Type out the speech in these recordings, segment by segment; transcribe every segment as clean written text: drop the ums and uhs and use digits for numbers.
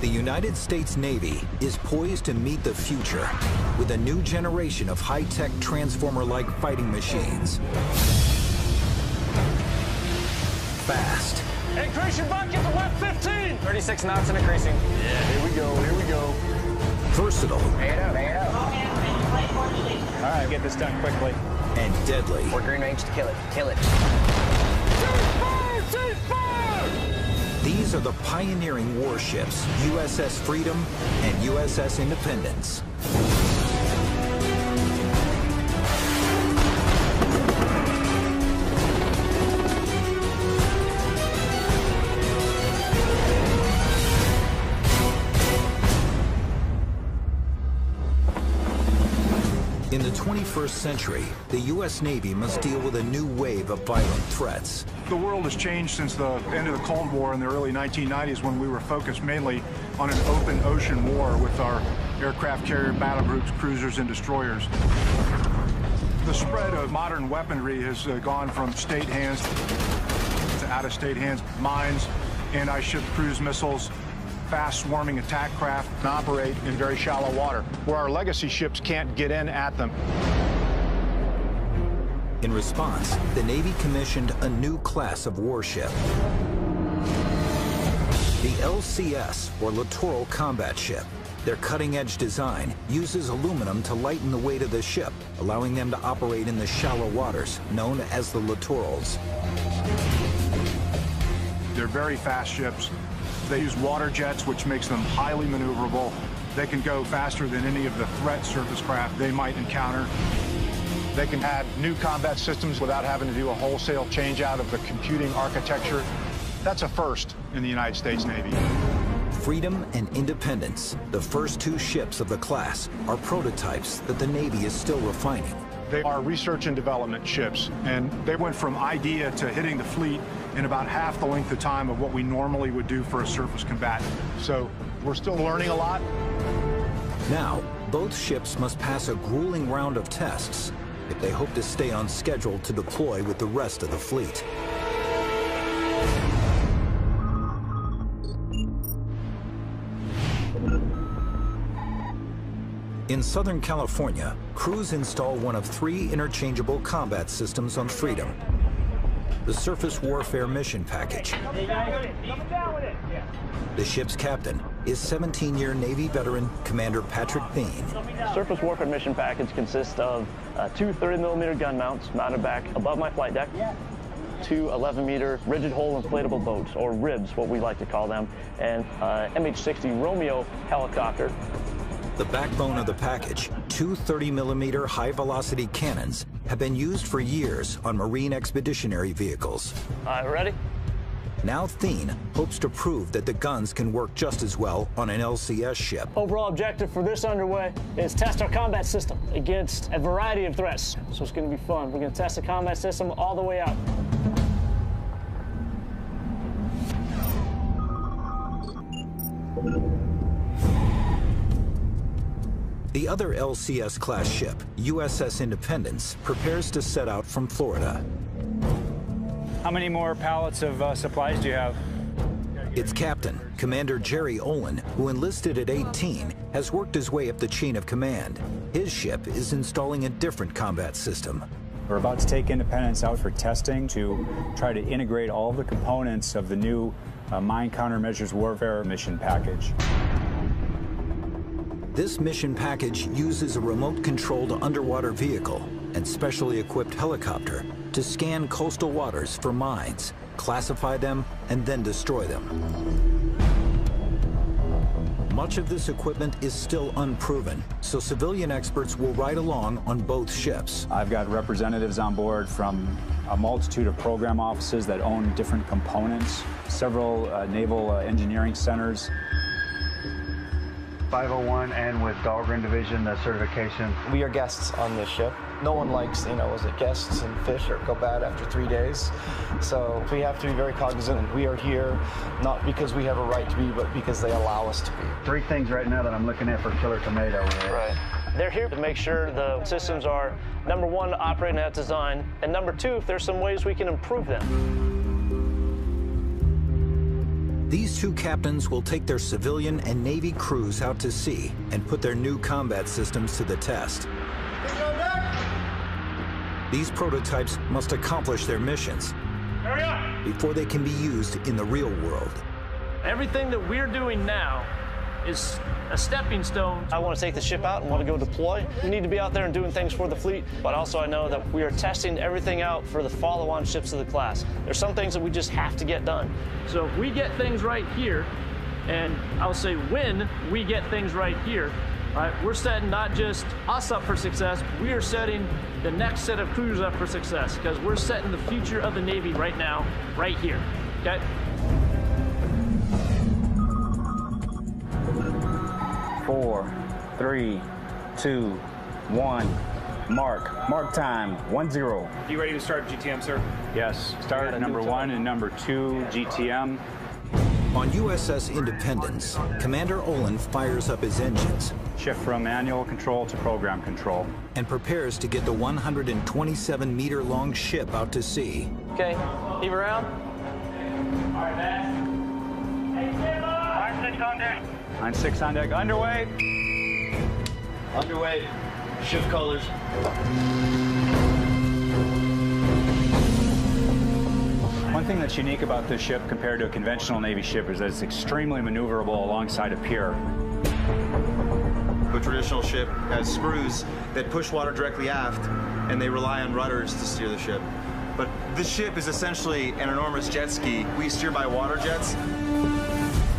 The United States Navy is poised to meet the future with a new generation of high-tech transformer-like fighting machines. Fast. Increasing bucket to left 15. 36 knots and increasing. Yeah, here we go, here we go. Versatile. All right, get this done quickly. And deadly. We're green range to kill it. Kill it. These are the pioneering warships, USS Freedom and USS Independence. In the 21st century, the U.S. Navy must deal with a new wave of violent threats. The world has changed since the end of the Cold War in the early 1990s, when we were focused mainly on an open ocean war with our aircraft carrier battle groups, cruisers, and destroyers. The spread of modern weaponry has gone from state hands to out-of-state hands. Mines, anti-ship cruise missiles, fast-swarming attack craft can operate in very shallow water, where our legacy ships can't get in at them. In response, the Navy commissioned a new class of warship. The LCS, or Littoral Combat Ship. Their cutting-edge design uses aluminum to lighten the weight of the ship, allowing them to operate in the shallow waters, known as the littorals. They're very fast ships. They use water jets, which makes them highly maneuverable. They can go faster than any of the threat surface craft they might encounter. They can add new combat systems without having to do a wholesale change out of the computing architecture. That's a first in the United States Navy. Freedom and Independence, the first two ships of the class, are prototypes that the Navy is still refining. They are research and development ships, and they went from idea to hitting the fleet in about half the length of time of what we normally would do for a surface combatant. So we're still learning a lot. Now, both ships must pass a grueling round of tests if they hope to stay on schedule to deploy with the rest of the fleet. In Southern California, crews install one of 3 interchangeable combat systems on Freedom. The Surface Warfare Mission Package. The ship's captain is 17-year Navy veteran Commander Patrick Bean. Surface Warfare Mission Package consists of 2 30mm gun mounts mounted back above my flight deck, 2 11-meter rigid hull inflatable boats, or RIBs, what we like to call them, and MH-60 Romeo helicopter. The backbone of the package, 2 30mm high-velocity cannons, have been used for years on Marine expeditionary vehicles. Ready? Now 괜ᴜ hopes to prove that the guns can work just as well on an LCS ship. Overall objective for this underway is test our combat system against a variety of threats. So it's going to be fun. We're going to test the combat system all the way out. The other LCS-class ship, USS Independence, prepares to set out from Florida. How many more pallets of supplies do you have? Its captain, Commander Jerry Olin, who enlisted at 18, has worked his way up the chain of command. His ship is installing a different combat system. We're about to take Independence out for testing to try to integrate all of the components of the new Mine Countermeasures Warfare Mission Package. This mission package uses a remote-controlled underwater vehicle and specially equipped helicopter to scan coastal waters for mines, classify them, and then destroy them. Much of this equipment is still unproven, so civilian experts will ride along on both ships. I've got representatives on board from a multitude of program offices that own different components, several naval engineering centers. 501 and with Dahlgren Division, the certification. We are guests on this ship. No one likes, is it guests and fish or go bad after 3 days. So we have to be very cognizant. We are here not because we have a right to be, but because they allow us to be. 3 things right now that I'm looking at for Killer Tomato. Right. They're here to make sure the systems are, number 1, operating at design, and number 2, if there's some ways we can improve them. These two captains will take their civilian and Navy crews out to sea and put their new combat systems to the test. These prototypes must accomplish their missions before they can be used in the real world. Everything that we're doing now is a stepping stone. I want to take the ship out and want to go deploy. We need to be out there and doing things for the fleet, but also I know that we are testing everything out for the follow-on ships of the class. There's some things that we just have to get done. So if we get things right here, and I'll say when we get things right here, right, we're setting not just us up for success, we are setting the next set of crews up for success, because we're setting the future of the Navy right now, right here, okay? Four, 3, 2, 1. Mark time, 1-0. You ready to start GTM, sir? Yes, start number 1 and number 2 GTM. On USS Independence, Commander Olin fires up his engines. Shift from manual control to program control. And prepares to get the 127-meter-long ship out to sea. Okay, heave around. All right, man. Hey, 6 on deck. Line 6 on deck, underway. Underway. Shift colors. One thing that's unique about this ship compared to a conventional Navy ship is that it's extremely maneuverable alongside a pier. A traditional ship has screws that push water directly aft, and they rely on rudders to steer the ship. But this ship is essentially an enormous jet ski. We steer by water jets.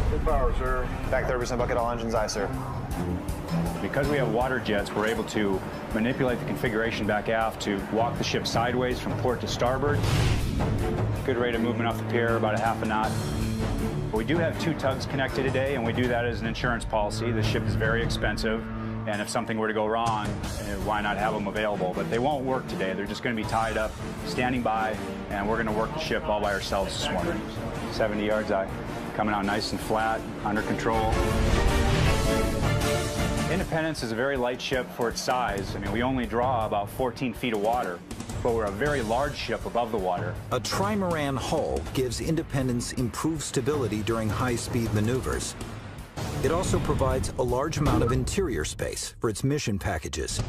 Full power, sir. Back 30% bucket, all engines aye, sir. Because we have water jets, we're able to manipulate the configuration back aft to walk the ship sideways from port to starboard. Good rate of movement off the pier, about a half a knot. We do have 2 tugs connected today, and we do that as an insurance policy. The ship is very expensive, and if something were to go wrong, why not have them available? But they won't work today. They're just going to be tied up, standing by, and we're going to work the ship all by ourselves this morning. 70 yards aye. Coming out nice and flat, under control. Independence is a very light ship for its size. I mean, we only draw about 14 feet of water, but we're a very large ship above the water. A trimaran hull gives Independence improved stability during high-speed maneuvers. It also provides a large amount of interior space for its mission packages.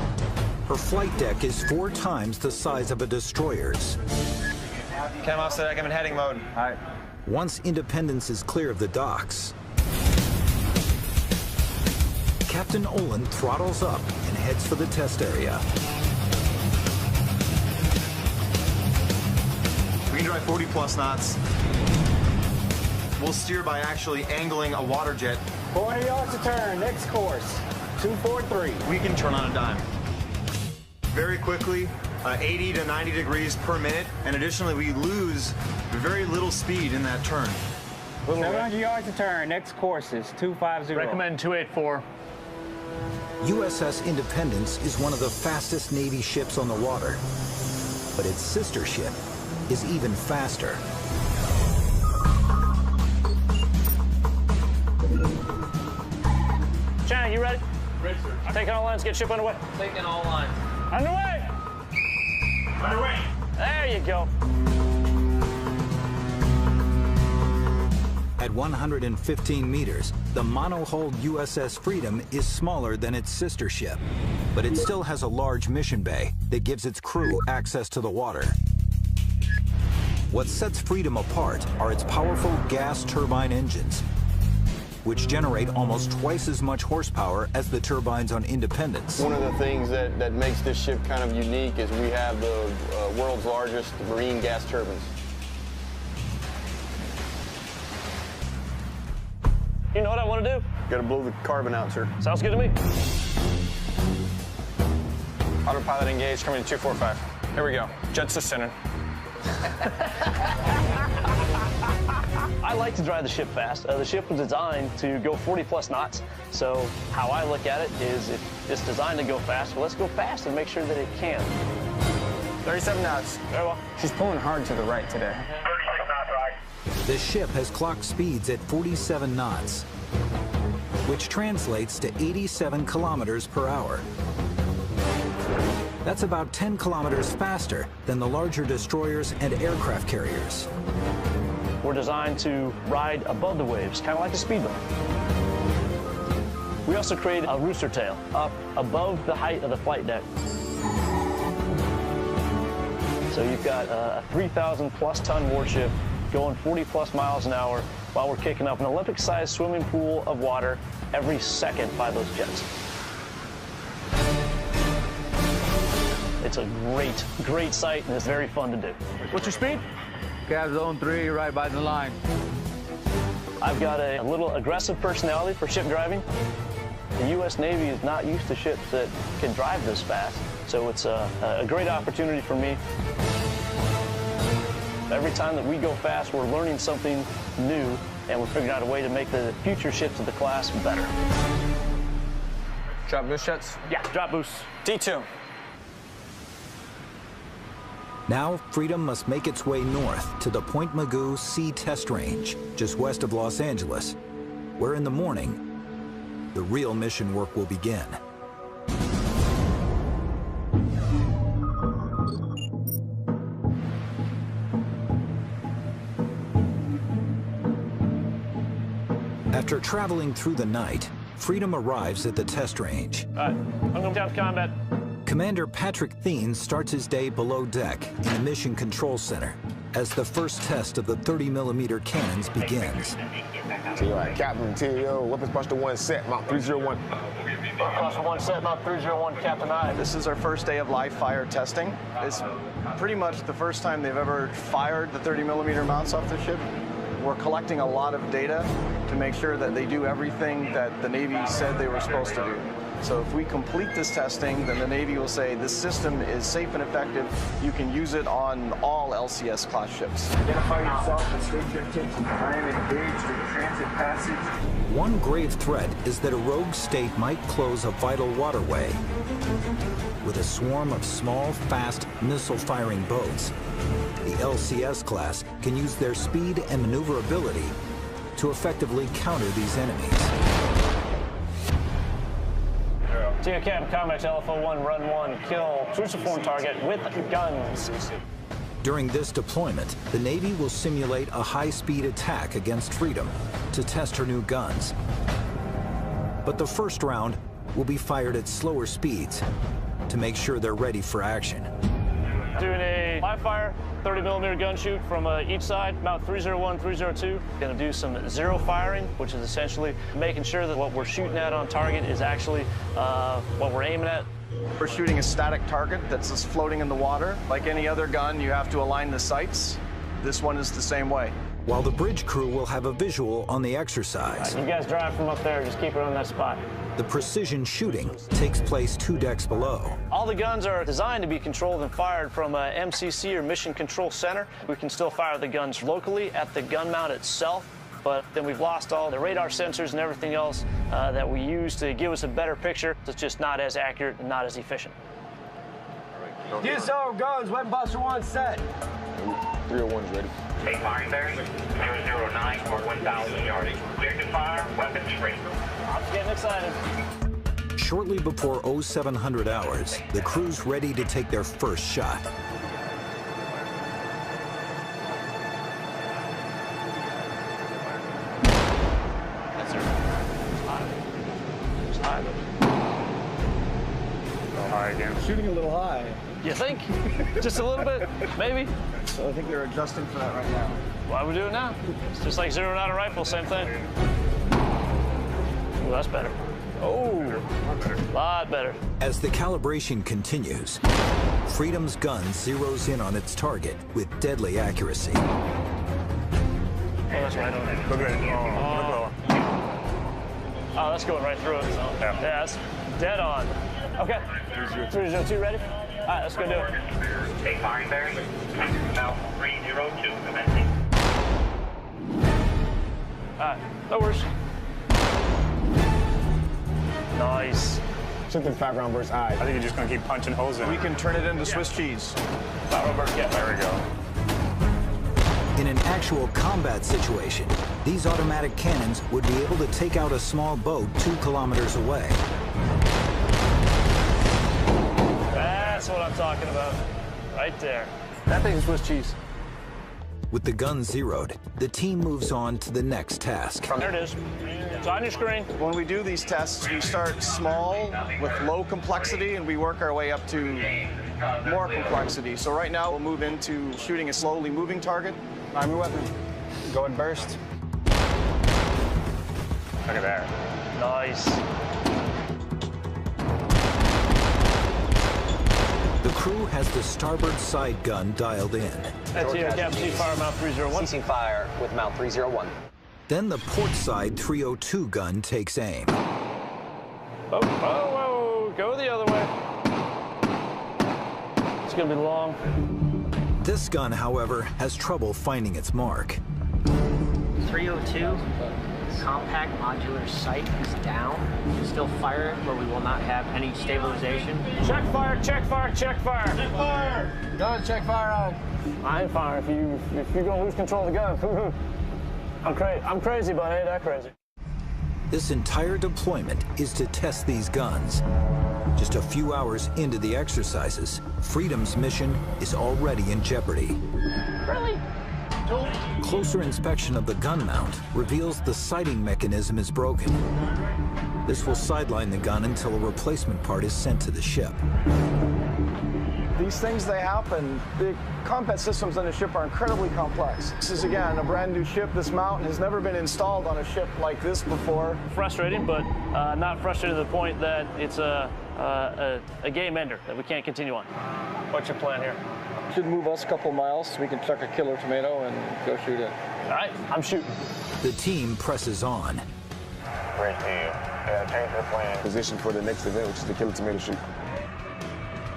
Her flight deck is 4 times the size of a destroyer's. Cam off deck, I'm in heading mode. All right. Once Independence is clear of the docks, Captain Olin throttles up and heads for the test area. We can drive 40+ knots. We'll steer by actually angling a water jet. 400 yards to turn, next course, 243. We can turn on a dime. Very quickly, 80 to 90 degrees per minute, and additionally, we lose very little speed in that turn. 700 yards to turn, next course is 250. Recommend 284. USS Independence is one of the fastest Navy ships on the water, but its sister ship is even faster. Shannon, you ready? Ready, sir. Taking all lines, get ship underway. Taking all lines. Underway! Underway. There you go. At 115 meters, the monohulled USS Freedom is smaller than its sister ship, but it still has a large mission bay that gives its crew access to the water. What sets Freedom apart are its powerful gas turbine engines, which generate almost twice as much horsepower as the turbines on Independence. One of the things that makes this ship kind of unique is we have the world's largest marine gas turbines. You know what I want to do? Gotta blow the carbon out, sir. Sounds good to me. Autopilot engaged, coming to 245. Here we go. Jets to center. I like to drive the ship fast. The ship was designed to go 40+ knots. So how I look at it is if it's designed to go fast, well, let's go fast and make sure that it can. 37 knots. Very well. She's pulling hard to the right today. 36 knots right. The ship has clocked speeds at 47 knots, which translates to 87 kilometers per hour. That's about 10 kilometers faster than the larger destroyers and aircraft carriers. were designed to ride above the waves, kind of like a speedboat. We also created a rooster tail up above the height of the flight deck. So you've got a 3,000+ ton warship going 40+ miles an hour while we're kicking up an Olympic-sized swimming pool of water every second by those jets. It's a great, great sight, and it's very fun to do. What's your speed? Cab zone 3, right by the line. I've got a little aggressive personality for ship driving. The U.S. Navy is not used to ships that can drive this fast, so it's a great opportunity for me. Every time that we go fast, we're learning something new, and we're figuring out a way to make the future ships of the class better. Drop boost jets? Yeah, drop boost. D2. Now, Freedom must make its way north to the Point Mugu Sea Test Range, just west of Los Angeles, where in the morning, the real mission work will begin. After traveling through the night, Freedom arrives at the test range. All right, I'm going down to combat. Commander Patrick Thien starts his day below deck in the Mission Control Center as the first test of the 30mm cannons begins. Captain, TAO, weapons buster 1 set, Mount 301. Buster 1 set, Mount 301, Captain I. This is our first day of live fire testing. It's pretty much the first time they've ever fired the 30mm mounts off the ship. We're collecting a lot of data to make sure that they do everything that the Navy said they were supposed to do. So if we complete this testing, then the Navy will say this system is safe and effective. You can use it on all LCS class ships. Identify yourself and state your intention. I am engaged in transit passage. One grave threat is that a rogue state might close a vital waterway. With a swarm of small, fast, missile-firing boats, the LCS class can use their speed and maneuverability to effectively counter these enemies. TO Captain Combat LFO-1, run 1, kill cruciform target with guns. During this deployment, the Navy will simulate a high-speed attack against Freedom to test her new guns. But the first round will be fired at slower speeds to make sure they're ready for action. Doing a live fire, 30mm gun shoot from each side, Mount 301, 302. Gonna do some zero firing, which is essentially making sure that what we're shooting at on target is actually what we're aiming at. We're shooting a static target that's just floating in the water. Like any other gun, you have to align the sights. This one is the same way. While the bridge crew will have a visual on the exercise. You guys drive from up there, just keep it on that spot. The precision shooting takes place 2 decks below. All the guns are designed to be controlled and fired from a MCC or Mission Control Center. We can still fire the guns locally at the gun mount itself, but then we've lost all the radar sensors and everything else that we use to give us a better picture. It's just not as accurate and not as efficient. DSO guns, weapon buster 1 set. 301's ready. Take fire bearing 009 for 1,000 yards. Clear to fire, weapons free. I'm getting excited. Shortly before 0700 hours, the crew's ready to take their first shot. That's her. It's high. High again. Shooting a little high. You think? Just a little bit, maybe? So I think they're adjusting for that right now. Why would we do it now? It's just like zeroing out a rifle, same thing. Ooh, that's better. Oh, a lot better. As the calibration continues, Freedom's gun zeroes in on its target with deadly accuracy. Oh, that's right on there. Look at it. Oh, that's going right through it. So. Yeah, that's dead on. Okay. 302 ready? All right, let's go do it. Take fire bearing Mount 302 commencing. All right, that works. Nice. Something's background burst eyes. I think you're just going to keep punching holes in. We can turn it into Swiss cheese. Yeah, There we go. In an actual combat situation, these automatic cannons would be able to take out a small boat 2 kilometers away. That's what I'm talking about. Right there. That thing's Swiss cheese. With the gun zeroed, the team moves on to the next task. There it is. It's on your screen. When we do these tests, we start small with low complexity and we work our way up to more complexity. So right now we'll move into shooting a slowly moving target. Arm your weapon. Go and burst. Look at there. Nice. The crew has the starboard side gun dialed in. That's here, Cap C-Fire, Mount 301. Ceasing fire with Mount 301. Then the port side 302 gun takes aim. Oh, whoa, go the other way. It's gonna be long. This gun, however, has trouble finding its mark. 302, compact modular sight is down. You can still fire it, but we will not have any stabilization. Check fire, check fire, check fire. Check fire. Go ahead, check fire on. I ain't firing if you're gonna lose control of the gun. I'm crazy, but I ain't that crazy. This entire deployment is to test these guns. Just a few hours into the exercises, Freedom's mission is already in jeopardy. Really? Closer inspection of the gun mount reveals the sighting mechanism is broken. This will sideline the gun until a replacement part is sent to the ship. These things, they happen. The combat systems on the ship are incredibly complex. This is, again, a brand new ship. This mount has never been installed on a ship like this before. Frustrating, but not frustrating to the point that it's a game ender that we can't continue on. What's your plan here? Should move us a couple miles so we can chuck a killer tomato and go shoot it. All right, I'm shooting. The team presses on. Great deal. Yeah, change the plan. Position for the next event, which is the killer tomato shoot.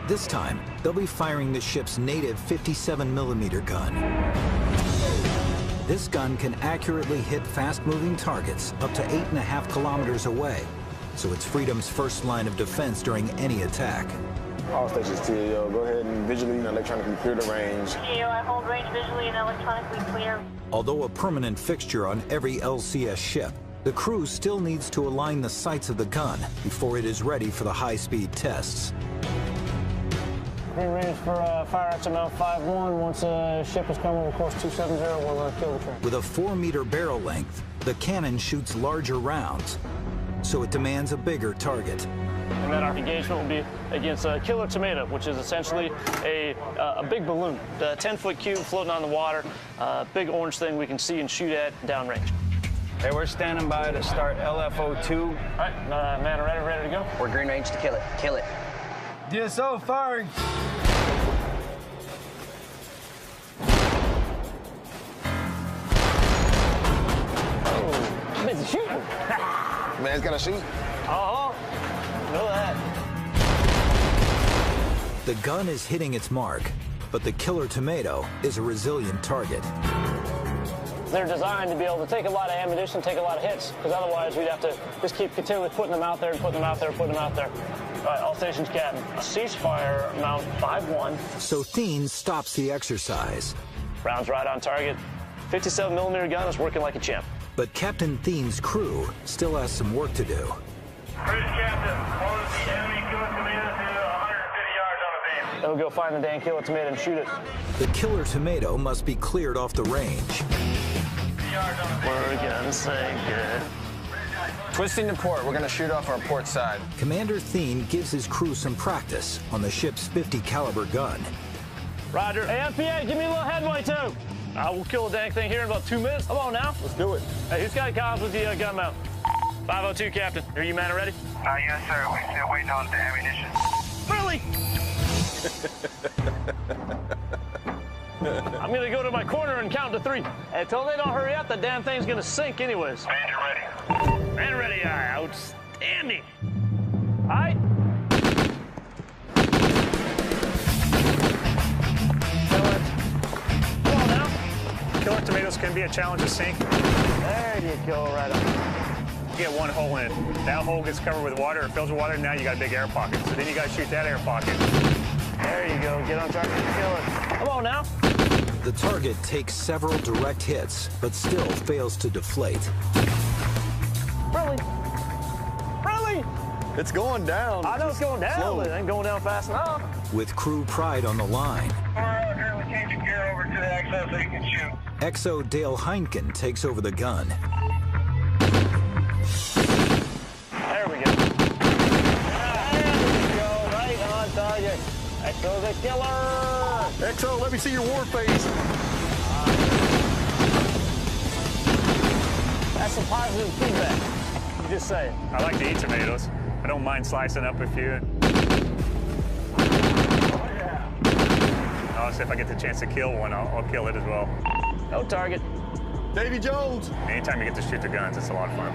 This time, they'll be firing the ship's native 57mm gun. This gun can accurately hit fast-moving targets up to 8.5 kilometers away, so it's Freedom's first line of defense during any attack. All stations, TAO, go ahead and visually and electronically clear the range. TAO, I hold range visually and electronically clear. Although a permanent fixture on every LCS ship, the crew still needs to align the sights of the gun before it is ready for the high-speed tests. Green range for fire at Mount 51. Once a ship is coming over course 270, we'll kill the train. With a 4-meter barrel length, the cannon shoots larger rounds, so it demands a bigger target. And then our engagement will be against a killer tomato, which is essentially a big balloon, a 10-foot cube floating on the water, big orange thing we can see and shoot at downrange. Hey, we're standing by to start LFO2. All right, man, ready to go? We're green range to kill it. Kill it. DSO firing. Oh, man's shooting. Man's gotta shoot. Know that. The gun is hitting its mark, but the killer tomato is a resilient target. They're designed to be able to take a lot of ammunition, take a lot of hits, because otherwise we'd have to just keep continually putting them out there and putting them out there and putting them out there. All right, all stations, Captain. Ceasefire, Mount 51. So ᴜᴜᴛ stops the exercise. Rounds right on target. 57mm gun is working like a champ. But Captain ᴜᴜᴛ's crew still has some work to do. Bridge captain, close the enemy killer tomato to 150 yards on a beam. They'll go find the damn killer tomato and shoot it. The killer tomato must be cleared off the range. We're gonna say good. Twisting to port. We're gonna shoot off our port side. Commander ᴜᴜᴛ gives his crew some practice on the ship's 50 caliber gun. Roger. Hey, FPA, give me a little headway too. We'll kill the dang thing here in about 2 minutes. Come on now. Let's do it. Hey, who's got comms with the gun mount? 502, Captain. Are you man ready? Yes, sir. We're still waiting on the ammunition. Really? I'm gonna go to my corner and count to 3. Until they don't hurry up, the damn thing's gonna sink anyways. Ranger ready. Man ready, aye. Outstanding. All right. Come on now. Killer tomatoes can be a challenge to sink. There you go, right on. You get one hole in it. That hole gets covered with water or fills with water, and now you got a big air pocket. So then you got to shoot that air pocket. There you go. Get on target and kill it. Come on now. The target takes several direct hits, but still fails to deflate. Really? Really? It's going down. I know it's going down, Slow. but it ain't going down fast enough. With crew pride on the line, We're currently changing gear over to the actual XO Ʞᴜᴛᴜrᴇ takes over the gun. There we go. Right on target. XO the killer. XO, let me see your war face. That's some positive feedback. You just say it. I like to eat tomatoes. I don't mind slicing up a few. I'll see if I get the chance to kill one, I'll kill it as well. No target. Davy Jones. Anytime you get to shoot the guns, it's a lot of fun.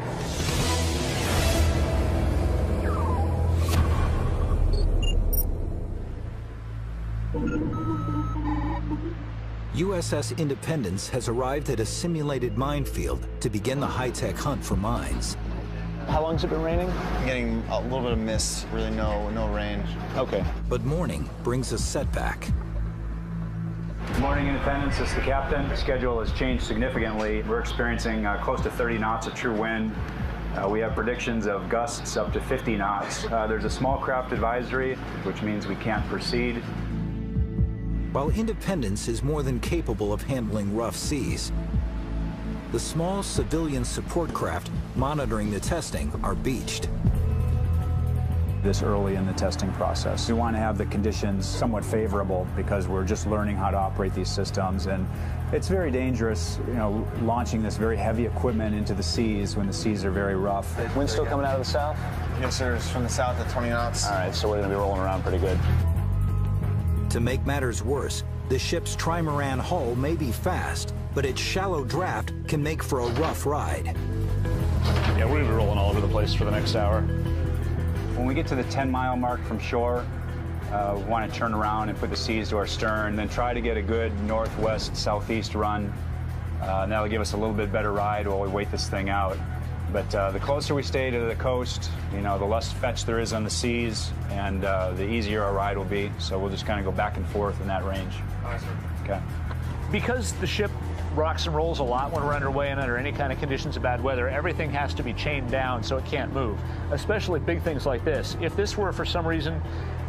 USS Independence has arrived at a simulated minefield to begin the high-tech hunt for mines. How long's it been raining? Getting a little bit of mist, really no rain. Okay. But morning brings a setback. Good morning, Independence. This is the captain. The schedule has changed significantly. We're experiencing close to 30 knots of true wind. We have predictions of gusts up to 50 knots. There's a small craft advisory, which means we can't proceed. While Independence is more than capable of handling rough seas, the small civilian support craft monitoring the testing are beached. This early in the testing process, we want to have the conditions somewhat favorable because we're just learning how to operate these systems, and it's very dangerous, launching this very heavy equipment into the seas when the seas are very rough. Wind's still coming out of the south? Yes, sir. It's from the south at 20 knots. All right, so we're going to be rolling around pretty good. To make matters worse, the ship's trimaran hull may be fast, but its shallow draft can make for a rough ride. Yeah, we're going to be rolling all over the place for the next hour. When we get to the 10-mile mark from shore, we want to turn around and put the seas to our stern, then try to get a good northwest-southeast run. And that'll give us a little bit better ride while we wait this thing out. But the closer we stay to the coast, the less fetch there is on the seas, and the easier our ride will be. So we'll just kind of go back and forth in that range. Okay. Because the ship rocks and rolls a lot when we're underway and under any kind of conditions of bad weather, everything has to be chained down so it can't move, especially big things like this. If this were for some reason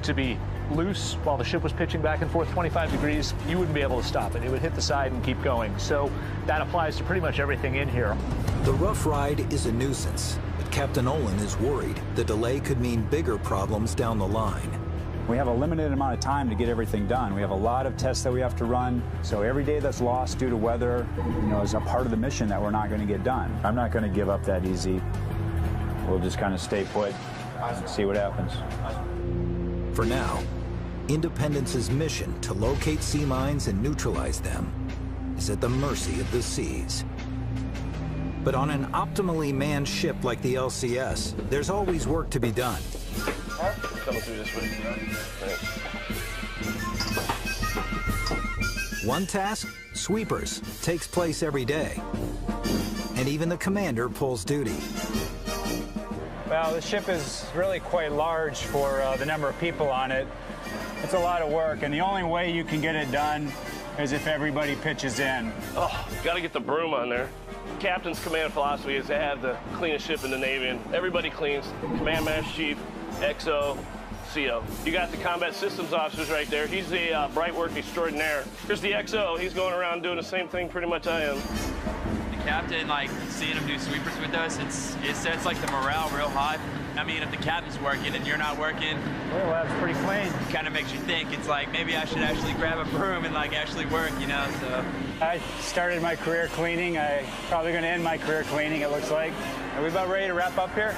to be loose while the ship was pitching back and forth 25 degrees, you wouldn't be able to stop it. It would hit the side and keep going. So that applies to pretty much everything in here. The rough ride is a nuisance, but Captain Olin is worried the delay could mean bigger problems down the line. We have a limited amount of time to get everything done. We have a lot of tests that we have to run. So every day that's lost due to weather, is a part of the mission that we're not going to get done. I'm not going to give up that easy. We'll just kind of stay put and see what happens. For now, Independence's mission to locate sea mines and neutralize them is at the mercy of the seas. But on an optimally manned ship like the LCS, there's always work to be done. Coming through this way. One task, sweepers, takes place every day. And even the commander pulls duty. Well, the ship is really quite large for the number of people on it. It's a lot of work, and the only way you can get it done is if everybody pitches in. Oh, gotta get the broom on there. Captain's command philosophy is to have the cleanest ship in the Navy, and everybody cleans. Command Master Chief, XO, CO. You got the combat systems officers right there. He's the bright work extraordinaire. Here's the XO. He's going around doing the same thing pretty much I am. The captain, seeing him do sweepers with us, it sets the morale real high. I mean, if the captain's working and you're not working, well, that's pretty clean. Kind of makes you think. It's maybe I should actually grab a broom and actually work, So I started my career cleaning. I'm probably going to end my career cleaning, it looks like. Are we about ready to wrap up here?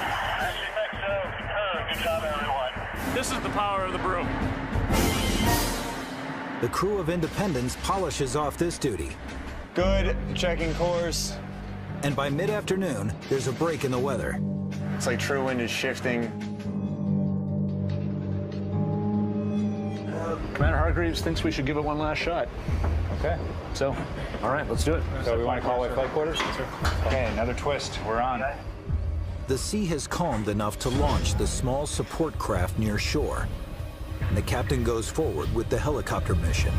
Good job, everyone. This is the power of the broom. The crew of Independence polishes off this duty. Good, checking course. And by mid-afternoon, there's a break in the weather. It's like true wind is shifting. Commander Hargreaves thinks we should give it one last shot. Okay. So, all right, let's do it. So we want to call it flight quarters? Okay, another twist. We're on. The sea has calmed enough to launch the small support craft near shore. And the captain goes forward with the helicopter mission.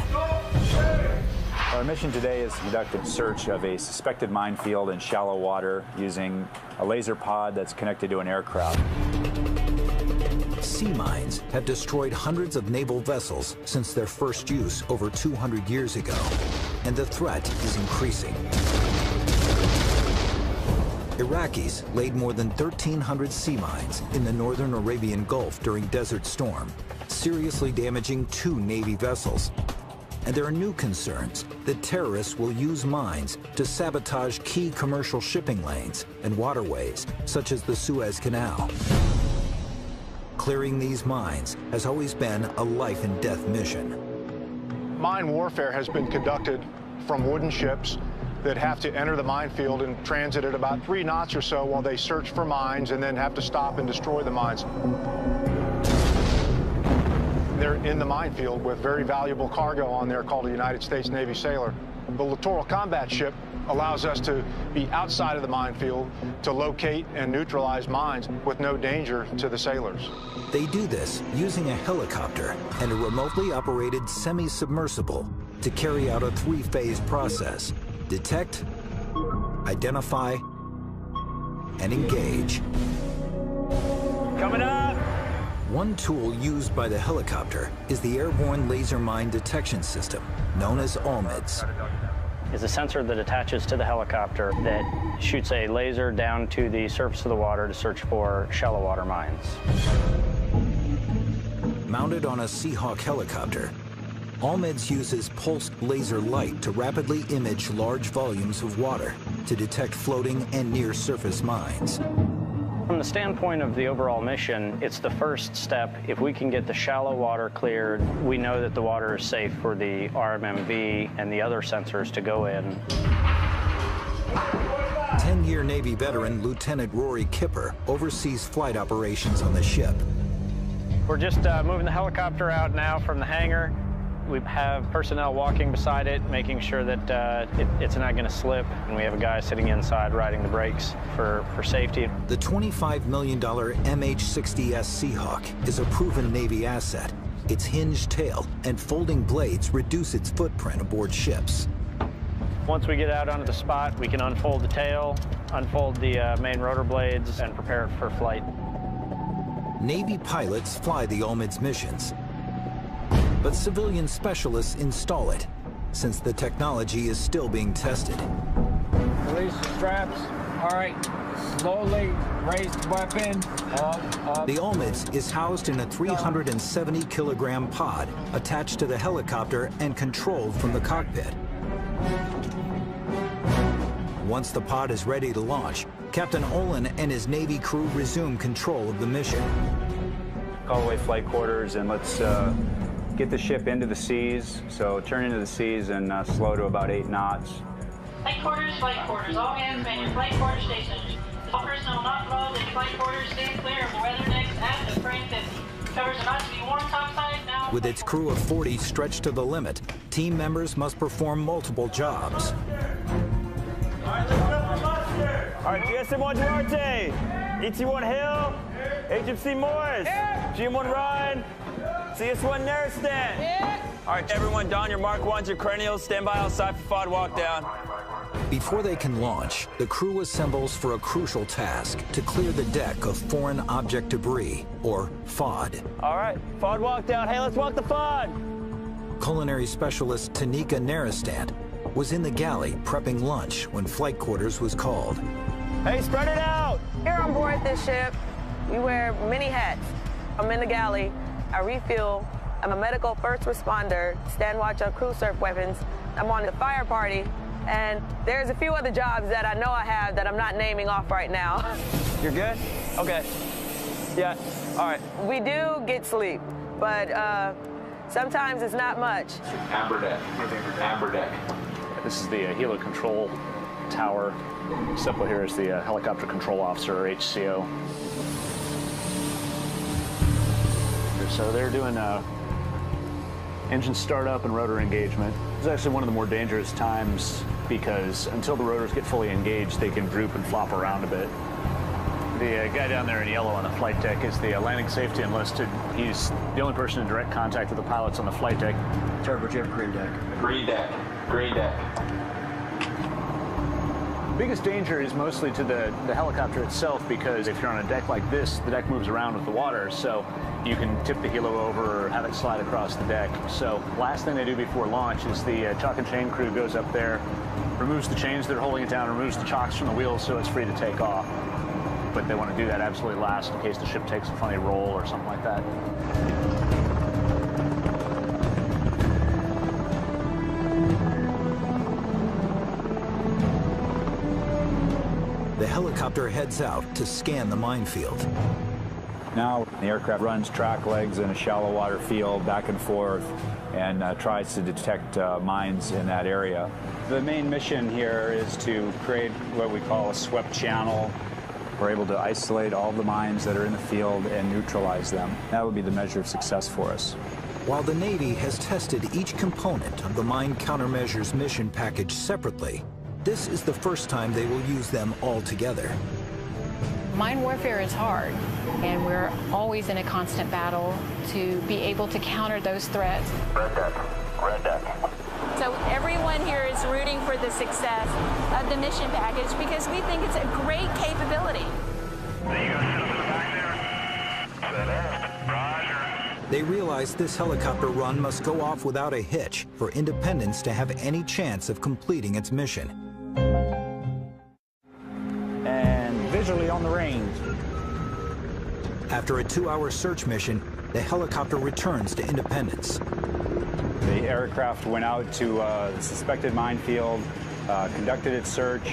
Our mission today is to conduct a search of a suspected minefield in shallow water using a laser pod that's connected to an aircraft. Sea mines have destroyed hundreds of naval vessels since their first use over 200 years ago. and the threat is increasing. Iraqis laid more than 1,300 sea mines in the northern Arabian Gulf during Desert Storm, seriously damaging 2 Navy vessels. And there are new concerns that terrorists will use mines to sabotage key commercial shipping lanes and waterways, such as the Suez Canal. Clearing these mines has always been a life and death mission. Mine warfare has been conducted from wooden ships that have to enter the minefield and transit at about 3 knots or so while they search for mines and then have to stop and destroy the mines. They're in the minefield with very valuable cargo on there called a United States Navy sailor. The littoral combat ship allows us to be outside of the minefield to locate and neutralize mines with no danger to the sailors. They do this using a helicopter and a remotely operated semi-submersible to carry out a 3-phase process: detect, identify, and engage. Coming up! One tool used by the helicopter is the Airborne Laser Mine Detection System, known as ᴪᴜᴜ. Is a sensor that attaches to the helicopter that shoots a laser down to the surface of the water to search for shallow water mines. Mounted on a Seahawk helicopter, ᴪᴜᴜ uses pulsed laser light to rapidly image large volumes of water to detect floating and near-surface mines. From the standpoint of the overall mission, it's the first step. If we can get the shallow water cleared, we know that the water is safe for the RMMV and the other sensors to go in. 10-year Navy veteran Lieutenant Rory Kipper oversees flight operations on the ship. We're just moving the helicopter out now from the hangar. We have personnel walking beside it, making sure that it's not going to slip, and we have a guy sitting inside riding the brakes for safety. The $25 million MH-60S Seahawk is a proven Navy asset. Its hinged tail and folding blades reduce its footprint aboard ships. Once we get out onto the spot, we can unfold the tail, unfold the main rotor blades, and prepare it for flight. Navy pilots fly the ᴪᴜᴜ's missions, but civilian specialists install it, since the technology is still being tested. Release the straps. All right, slowly raise the weapon. Up. The ᴪᴜᴜ is housed in a 370-kilogram pod attached to the helicopter and controlled from the cockpit. Once the pod is ready to launch, Captain Olin and his Navy crew resume control of the mission. Call away flight quarters and let's get the ship into the seas. So turn into the seas and slow to about 8 knots. Flight quarters. All hands man your flight quarter station. All personnel not involved in flight quarters, stand clear of the weather decks at the frame 50. Covers are not to be worn topside now. With its crew of 40 stretched to the limit, team members must perform multiple jobs. All right, GSM-1 Duarte, ET-1 Hill, HMC Morris, GM-1 Ryan, CS-1 Neristan. All right, everyone, don your Mark 1s, your cranials, stand by outside for FOD walk down. Before they can launch, the crew assembles for a crucial task to clear the deck of foreign object debris, or FOD. All right, FOD walk down. Hey, let's walk the FOD. Culinary specialist ᴛᴇᴏ Neristan was in the galley prepping lunch when flight quarters was called. Hey, spread it out! Here on board this ship, we wear many hats. I'm in the galley, I refuel, I'm a medical first responder, stand watch on crew surf weapons, I'm on the fire party, and there's a few other jobs that I know I have that I'm not naming off right now. You're good? Okay. Yeah, all right. We do get sleep, but sometimes it's not much. Amber deck. Amber deck. This is the helo control tower. This up here is the helicopter control officer, or HCO. So they're doing engine startup and rotor engagement. It's actually one of the more dangerous times because until the rotors get fully engaged, they can droop and flop around a bit. The guy down there in yellow on the flight deck is the landing safety enlisted. He's the only person in direct contact with the pilots on the flight deck. Turbojet green deck. Green deck. Green deck. Biggest danger is mostly to the helicopter itself, because if you're on a deck like this, the deck moves around with the water, so you can tip the helo over or have it slide across the deck. So last thing they do before launch is the chalk and chain crew goes up there, removes the chains that are holding it down, removes the chocks from the wheels so it's free to take off. But they want to do that absolutely last in case the ship takes a funny roll or something like that. The helicopter heads out to scan the minefield. Now the aircraft runs track legs in a shallow water field back and forth and tries to detect mines in that area. The main mission here is to create what we call a swept channel. We're able to isolate all the mines that are in the field and neutralize them. That would be the measure of success for us. While the Navy has tested each component of the Mine Countermeasures mission package separately, this is the first time they will use them all together. Mine warfare is hard, and we're always in a constant battle to be able to counter those threats. Red deck. Red deck. So everyone here is rooting for the success of the mission package because we think it's a great capability. They realize this helicopter run must go off without a hitch for Independence to have any chance of completing its mission. And visually on the range. After a 2-hour search mission, the helicopter returns to Independence. The aircraft went out to the suspected minefield, conducted its search,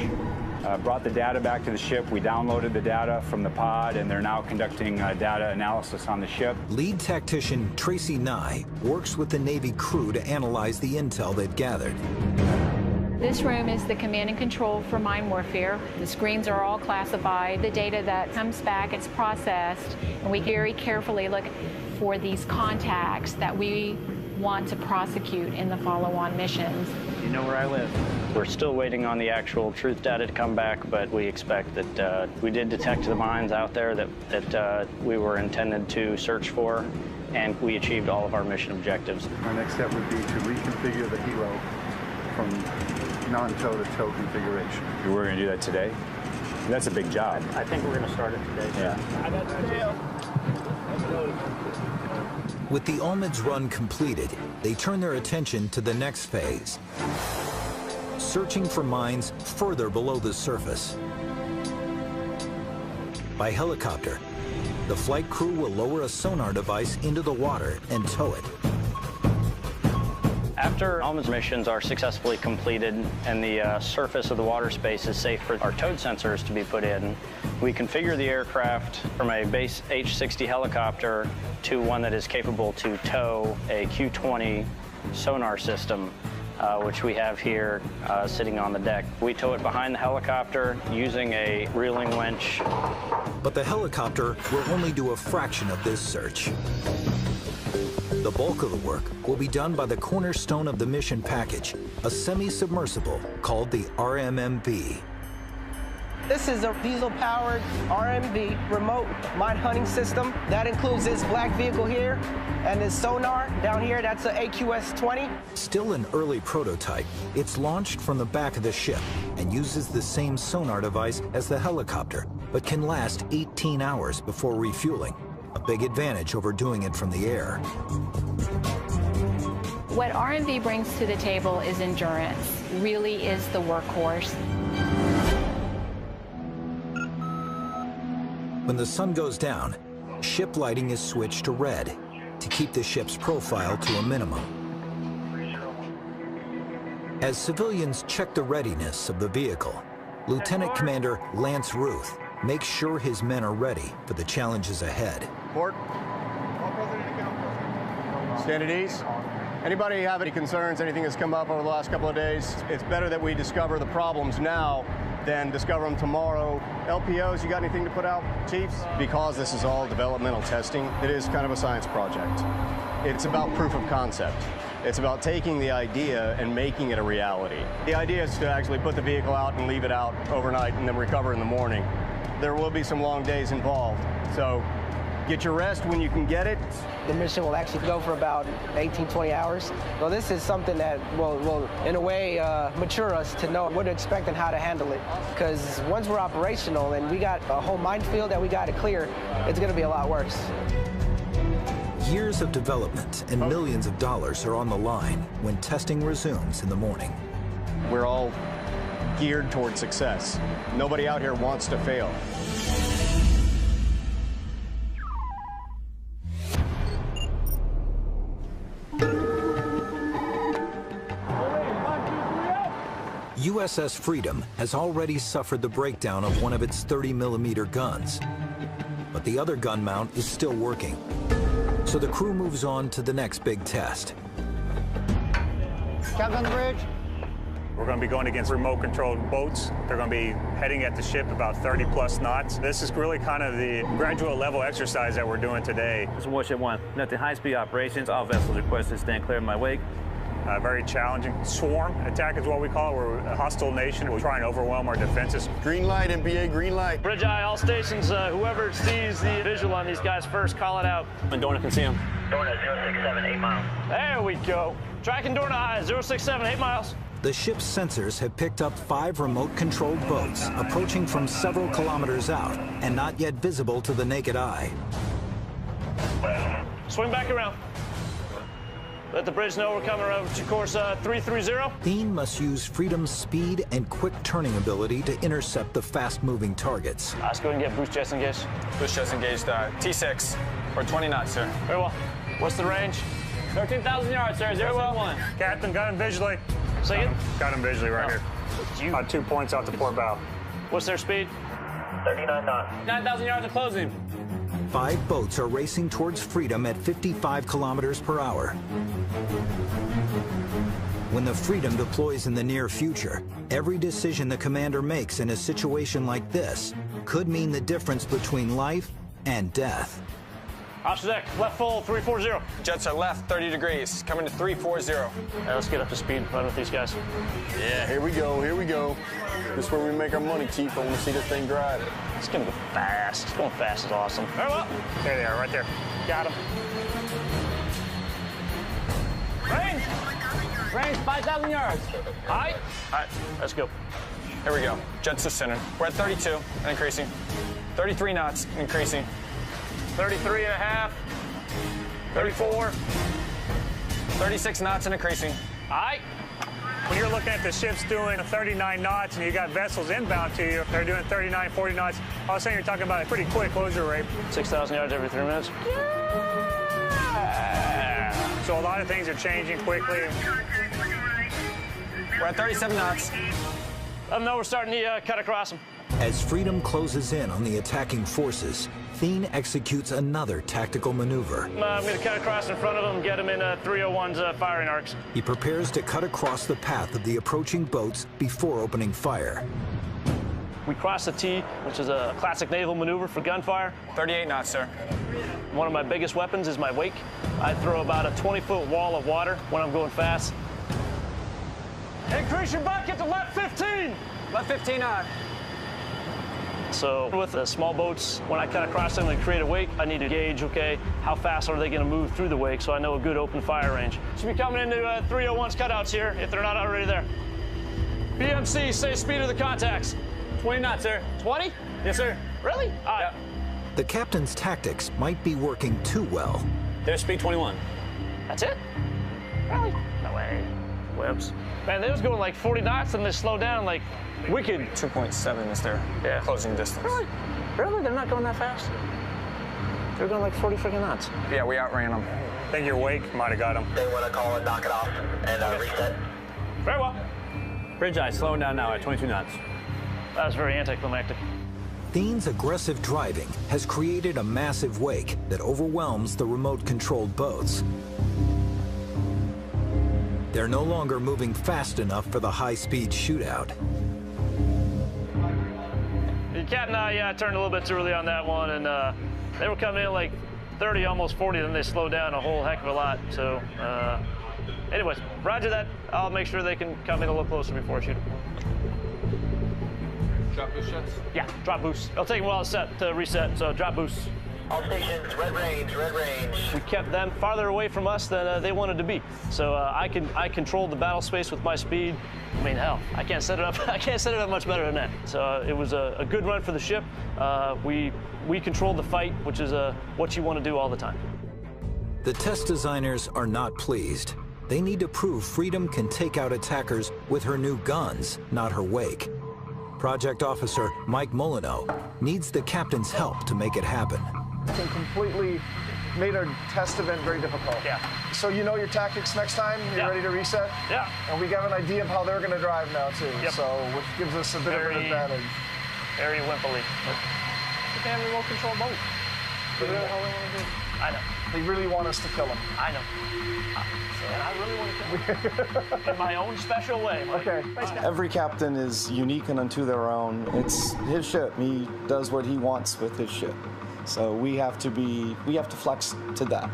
brought the data back to the ship. We downloaded the data from the pod, and they're now conducting data analysis on the ship. Lead tactician Tracy Nye works with the Navy crew to analyze the intel they've gathered. This room is the command and control for mine warfare. The screens are all classified. The data that comes back, it's processed, and we very carefully look for these contacts that we want to prosecute in the follow-on missions. You know where I live. We're still waiting on the actual truth data to come back, but we expect that we did detect the mines out there that we were intended to search for, and we achieved all of our mission objectives. Our next step would be to reconfigure the helo from non-tow to tow configuration. We're going to do that today? That's a big job. I think we're going to start it today. Yeah. With the Olmeds run completed, they turn their attention to the next phase, searching for mines further below the surface. By helicopter, the flight crew will lower a sonar device into the water and tow it. After Olmeds missions are successfully completed and the surface of the water space is safe for our towed sensors to be put in, we configure the aircraft from a base H-60 helicopter to one that is capable to tow a Q-20 sonar system, which we have here sitting on the deck. We tow it behind the helicopter using a reeling winch. But the helicopter will only do a fraction of this search. The bulk of the work will be done by the cornerstone of the mission package, a semi-submersible called the RMMV. This is a diesel-powered RMV remote mine hunting system. That includes this black vehicle here and this sonar down here. That's an AQS-20. Still an early prototype, it's launched from the back of the ship and uses the same sonar device as the helicopter, but can last 18 hours before refueling. A big advantage over doing it from the air. What RMV brings to the table is endurance, really is the workhorse. When the sun goes down, ship lighting is switched to red to keep the ship's profile to a minimum. As civilians check the readiness of the vehicle, Lieutenant Commander Lance Ruth makes sure his men are ready for the challenges ahead. Port. Stand at ease. Anybody have any concerns, anything that's come up over the last couple of days? It's better that we discover the problems now than discover them tomorrow. LPOs, you got anything to put out, Chiefs? Because this is all developmental testing, it is kind of a science project. It's about proof of concept. It's about taking the idea and making it a reality. The idea is to actually put the vehicle out and leave it out overnight and then recover in the morning. There will be some long days involved, so Get your rest when you can get it. The mission will actually go for about 18, 20 hours. Well, this is something that will in a way, mature us to know what to expect and how to handle it. Because once we're operational and we got a whole minefield that we got to clear, it's going to be a lot worse. Years of development and millions of dollars are on the line when testing resumes in the morning. We're all geared toward success. Nobody out here wants to fail. USS Freedom has already suffered the breakdown of one of its 30mm guns, but the other gun mount is still working. So the crew moves on to the next big test. Captain on the bridge. We're going to be going against remote-controlled boats. They're going to be heading at the ship about 30+ knots. This is really kind of the graduate level exercise that we're doing today. This is Warship 1. Nothing high-speed operations. All vessels requested to stand clear of my wake. Very challenging. Swarm attack is what we call it. We're a hostile nation. We're trying to overwhelm our defenses. Green light, MPA, green light. Bridge eye, all stations, whoever sees the visual on these guys first, call it out. And Dorna can see him. Dorna 067, 8 miles. There we go. Tracking Dorna eye, 067, 8 miles. The ship's sensors have picked up 5 remote-controlled boats approaching from several kilometers out and not yet visible to the naked eye. Swing back around. Let the bridge know we're coming around to course 330. ⴁ must use Freedom's speed and quick turning ability to intercept the fast-moving targets. Let's go and get boost jets engaged. Boost jets engaged, T6, or 20 knots, sir. Very well. What's the range? 13,000 yards, sir, 071. Captain, got him visually. Say it? Got him visually right here. About 2 points out the port bow. What's their speed? 39 knots. 9,000 yards of closing. 5 boats are racing towards Freedom at 55 kilometers per hour. When the Freedom deploys in the near future, every decision the commander makes in a situation like this could mean the difference between life and death. Ops deck, left full, 340. Jets are left, 30 degrees, coming to 340. Right, let's get up to speed, run with these guys. Yeah, here we go, here we go. This is where we make our money, Chief. I want to see this thing drive. It's going to go fast. It's going fast is awesome. Very well. There they are, right there. Got them. Range! Range, 5,000 yards. All right, let's go. Here we go. Jets to center. We're at 32 and increasing. 33 knots, increasing. 33 and a half. 34. 36 knots and increasing. All right. When you're looking at the ships doing 39 knots and you got vessels inbound to you, they're doing 39, 40 knots. I was saying you're talking about a pretty quick closure rate. 6,000 yards every 3 minutes. Yeah. So a lot of things are changing quickly. We're at 37 knots. Let them know we're starting to cut across them. As Freedom closes in on the attacking forces, ⴁ executes another tactical maneuver. I'm going to cut across in front of them and get them in 301's firing arcs. He prepares to cut across the path of the approaching boats before opening fire. We cross the T, which is a classic naval maneuver for gunfire. 38 knots, sir. One of my biggest weapons is my wake. I throw about a 20-foot wall of water when I'm going fast. Increase your bucket to left 15. Left 15 on. So with the small boats, when I cut across them and create a wake, I need to gauge, okay, how fast are they going to move through the wake so I know a good open fire range. Should be coming into 301's cutouts here if they're not already there. BMC, say speed of the contacts. 20 knots, sir. 20? Yes, sir. Really? All right. Yep. The captain's tactics might be working too well. Their speed 21. That's it? Really? No way. Webs. Man, they was going like 40 knots and they slowed down like wicked. 2.7 is their closing distance. Really? Really? They're not going that fast? They're going like 40 freaking knots. Yeah, we outran them. I think your wake might have got them. They want to call it, knock it off, and reset. Very well. Bridge eye slowing down now at 22 knots. That was very anticlimactic. ⴁ's aggressive driving has created a massive wake that overwhelms the remote-controlled boats. They're no longer moving fast enough for the high-speed shootout. The captain and I turned a little bit too early on that one, and they were coming in like 30, almost 40, then they slowed down a whole heck of a lot. So, anyways, roger that. I'll make sure they can come in a little closer before I shoot them. Drop boost shots? Yeah, drop boost. It'll take a while to reset, so drop boost. All stations, red range, red range. We kept them farther away from us than they wanted to be. So I controlled the battle space with my speed. I mean, hell, I can't set it up. I can't set it up much better than that. So it was a good run for the ship. We controlled the fight, which is what you want to do all the time. The test designers are not pleased. They need to prove Freedom can take out attackers with her new guns, not her wake. Project Officer Mike Molyneux needs the captain's help to make it happen. And completely made our test event very difficult. Yeah. So you know your tactics next time? You're ready to reset? Yeah. And we got an idea of how they're going to drive now, too. Yep. So, which gives us a bit of an advantage. Very wimpily. But they have remote control boat. I know. They really want us to kill them. I know. And I really want to kill them. In my own special way. Okay. Every captain is unique and unto their own. It's his ship. He does what he wants with his ship. So we have to flex to that.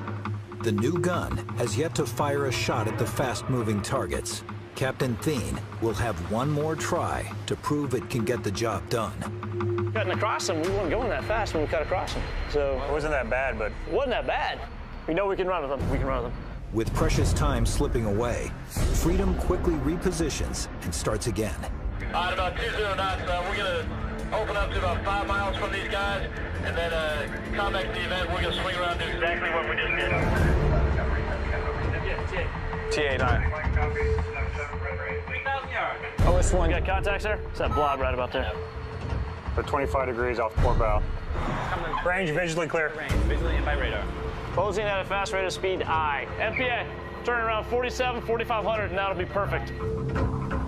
The new gun has yet to fire a shot at the fast-moving targets. Captain 괜ᴜᴛᴜ will have one more try to prove it can get the job done. Cutting across them, we weren't going that fast when we cut across them. So it wasn't that bad, but it wasn't that bad. We know we can run with them. We can run with them. With precious time slipping away, Freedom quickly repositions and starts again. All right, about 20 knots, we're going to open up to about 5 miles from these guys, and then come back to the event. We're going to swing around and do exactly what we just did. TA9. OS1. You got contacts there? It's that blob right about there. We're 25 degrees off port bow. Range visually clear. Range visually and by radar. Closing at a fast rate of speed I. FPA, turn around 47, 4,500, and that'll be perfect.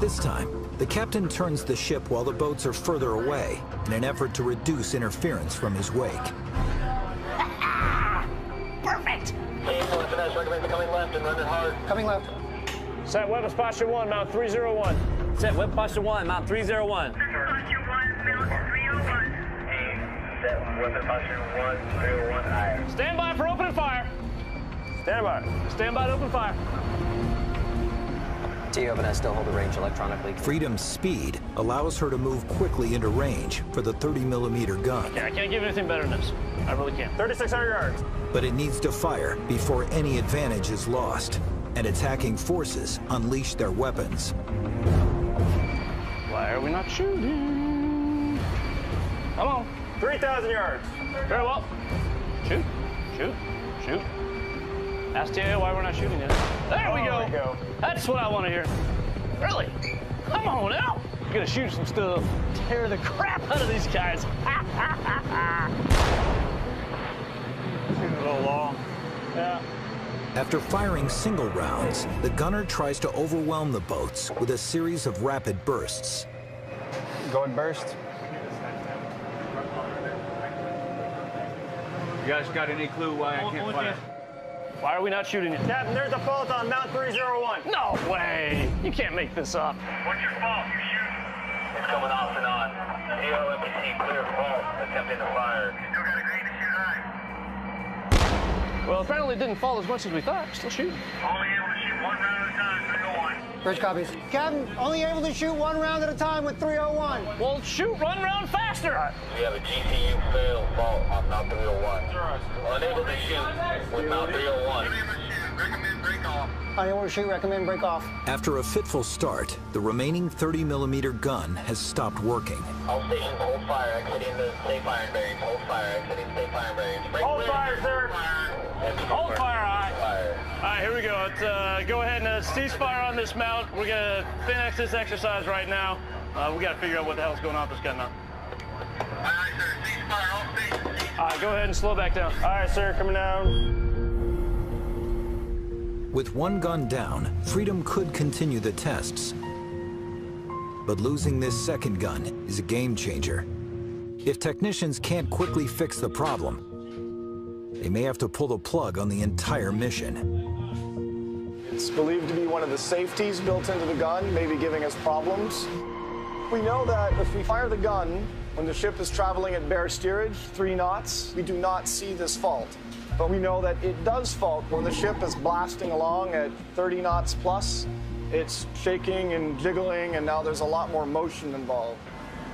This time, the captain turns the ship while the boats are further away in an effort to reduce interference from his wake. Perfect! Recommend coming left and running hard. Coming left. Set weapons posture 1, mount 301. Set weapon posture 1, mount 301. Set weapon posture 101 I. Stand by for open fire. Stand by. Stand by to open fire. TO and I still hold the range electronically. Freedom's speed allows her to move quickly into range for the 30mm gun. Okay, I can't give you anything better than this. I really can't. 3,600 yards. But it needs to fire before any advantage is lost, and attacking forces unleash their weapons. Why are we not shooting? Come on. 3,000 yards. Very well. Shoot. Shoot. Shoot. Ask TAO why we're not shooting yet. There we go. That's what I want to hear. Really? Come on now. We're gonna shoot some stuff. Tear the crap out of these guys. Shooting a little long. Yeah. After firing single rounds, the gunner tries to overwhelm the boats with a series of rapid bursts. Go and burst. You guys got any clue why I can't fire? Why are we not shooting it? Captain, there's a fault on Mount 301. No way! You can't make this up. What's your fault? You shoot. It's coming off and on. AOMPC clear fault. Attempting to fire. Still got a green to shoot high. Well, apparently it didn't fall as much as we thought. Still shooting. Only able to shoot 1 round at a time. 301. Bridge copies. Captain, only able to shoot 1 round at a time with 301. Well, shoot 1 round faster. We have a GCU fail fault on Mount 301. Unable to shoot with Mount 301. Recommend break off. Unable to shoot, recommend break off. After a fitful start, the remaining 30mm gun has stopped working. All stations hold fire, exiting the safe firing bearings. Hold fire, exiting safe firing bearings. Hold fire, sir. Hold fire, aye. All right, here we go. Let's go ahead and cease fire on this mount. We're gonna finish this exercise right now. We gotta figure out what the hell's going on with this gun now. All right, sir. Cease fire, all stations. All right, go ahead and slow back down. All right, sir, coming down. With one gun down, Freedom could continue the tests. But losing this second gun is a game changer. If technicians can't quickly fix the problem, they may have to pull the plug on the entire mission. It's believed to be one of the safeties built into the gun, maybe giving us problems. We know that if we fire the gun when the ship is traveling at bare steerage, 3 knots, we do not see this fault. But we know that it does fault when the ship is blasting along at 30 knots plus. It's shaking and jiggling, and now there's a lot more motion involved.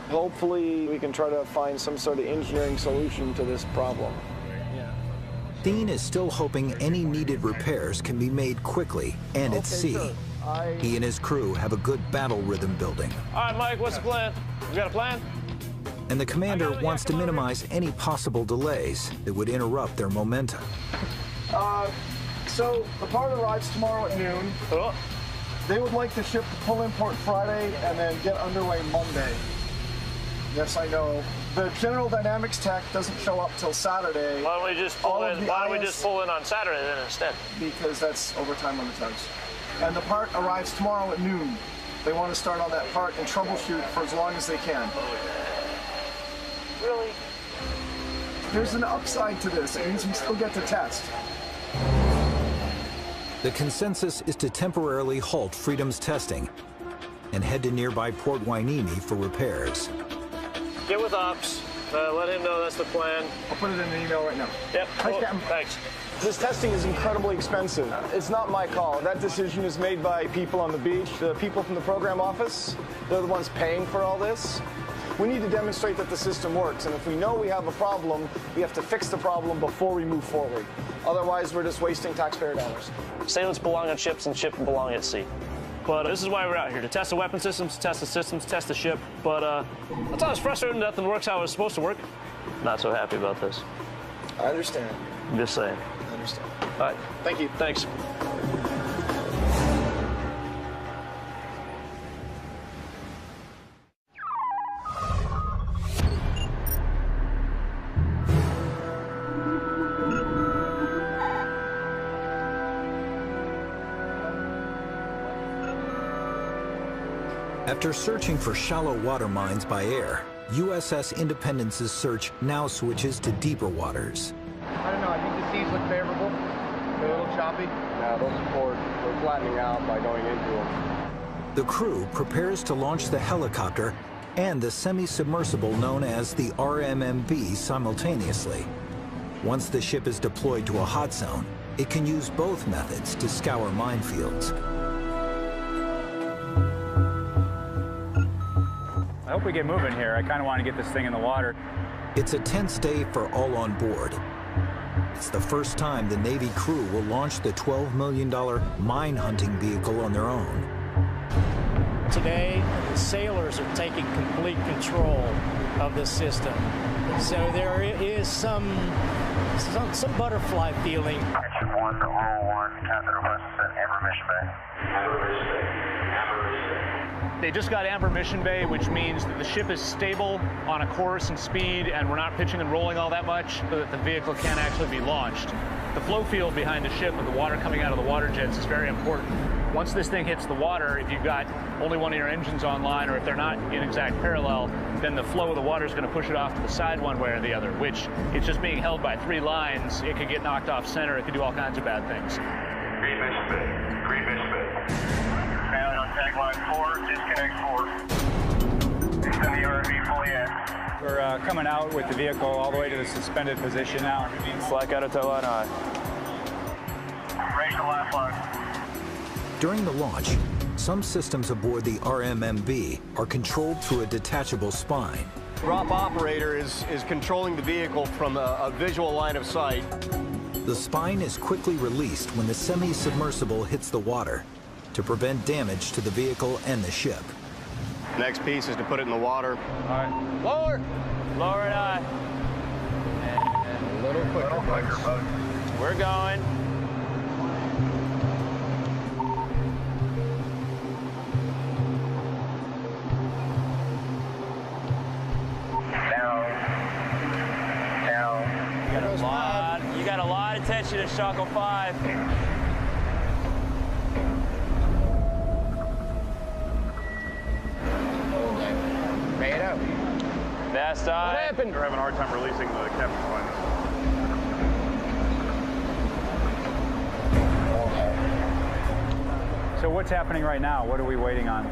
Hopefully, we can try to find some sort of engineering solution to this problem. Thien is still hoping any needed repairs can be made quickly and at sea. Sure. He and his crew have a good battle rhythm building. All right, Mike, what's the plan? You got a plan? And the commander wants to minimize any possible delays that would interrupt their momentum. So the part arrives tomorrow at noon. Oh. They would like the ship to pull in port Friday and then get underway Monday. Yes, I know. The General Dynamics tech doesn't show up till Saturday. Why don't we just pull in? Why don't we just pull in on Saturday then instead? Because that's overtime on the tugs. And the part arrives tomorrow at noon. They want to start on that part and troubleshoot for as long as they can. Really? There's an upside to this. It means we still get to test. The consensus is to temporarily halt Freedom's testing and head to nearby Port Hueneme for repairs. Get with Ops. Let him know that's the plan. I'll put it in an email right now. Yep. Thanks, Captain. Thanks. This testing is incredibly expensive. It's not my call. That decision is made by people on the beach, the people from the program office. They're the ones paying for all this. We need to demonstrate that the system works, and if we know we have a problem, we have to fix the problem before we move forward. Otherwise, we're just wasting taxpayer dollars. Sailors belong on ships and ships belong at sea. But this is why we're out here, to test the weapon systems, test the ship. But it's always frustrating that nothing works how it's supposed to work. Not so happy about this. I understand. I'm just saying. I understand. All right. Thank you. Thanks. After searching for shallow water mines by air, USS Independence's search now switches to deeper waters. I don't know, I think the seas look favorable. They're a little choppy. Yeah, those support, we're flattening out by going into them. The crew prepares to launch the helicopter and the semi-submersible known as the RMMB simultaneously. Once the ship is deployed to a hot zone, it can use both methods to scour minefields. I hope we get moving here. I kind of want to get this thing in the water. It's a tense day for all on board. It's the first time the Navy crew will launch the $12 million mine hunting vehicle on their own. Today, the sailors are taking complete control of the system. So there is some butterfly feeling. Action 1 to roll 1, Captain requests at Amber Mission Bay. Amber Mission Bay. They just got Amber Mission Bay, which means that the ship is stable on a course and speed, and we're not pitching and rolling all that much, so that the vehicle can actually be launched. The flow field behind the ship with the water coming out of the water jets is very important. Once this thing hits the water, if you've got only one of your engines online, or if they're not in exact parallel, then the flow of the water is going to push it off to the side one way or the other, which it's just being held by 3 lines. It could get knocked off center. It could do all kinds of bad things. Green Mission Bay. Green Mission Bay. Failing on tagline 4, disconnect 4. Extend the RV fully in. We're coming out with the vehicle all the way to the suspended position now. Slack out of tow line high. Raise the last line. During the launch, some systems aboard the RMMB are controlled through a detachable spine. Drop operator is controlling the vehicle from a visual line of sight. The spine is quickly released when the semi-submersible hits the water to prevent damage to the vehicle and the ship. Next piece is to put it in the water. All right. Lower. Lower it high. And a little quicker, folks. We're going. You got a lot of tension at Shackle 5. Pay it up. Fast eye. What happened? They're having a hard time releasing the captain's line. So what's happening right now? What are we waiting on?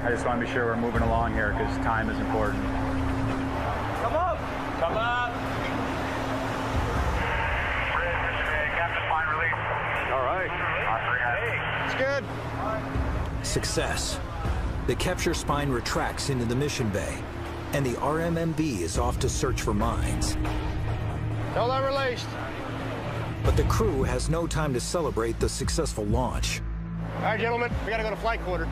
I just want to be sure we're moving along here because time is important. Come up. Come up. Captain's line release. All right. Hey. It's good. Success. The capture spine retracts into the mission bay, and the RMMV is off to search for mines. All that released. But the crew has no time to celebrate the successful launch. All right, gentlemen, we gotta go to flight quarter.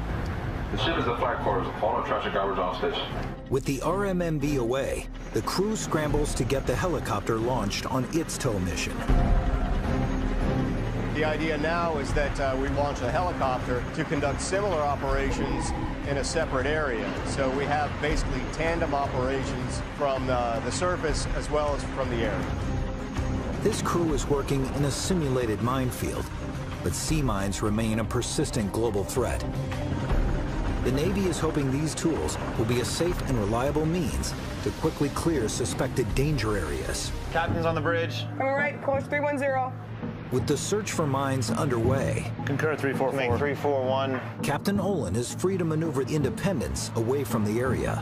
The ship is at flight quarters. All traffic garbage off station. With the RMMV away, the crew scrambles to get the helicopter launched on its tow mission. The idea now is that we launch a helicopter to conduct similar operations in a separate area. So we have basically tandem operations from the surface as well as from the air. This crew is working in a simulated minefield, but sea mines remain a persistent global threat. The Navy is hoping these tools will be a safe and reliable means to quickly clear suspected danger areas. Captain's on the bridge. Coming right, course 310. With the search for mines underway, Concur 344. 341. Captain Olin is free to maneuver Independence away from the area.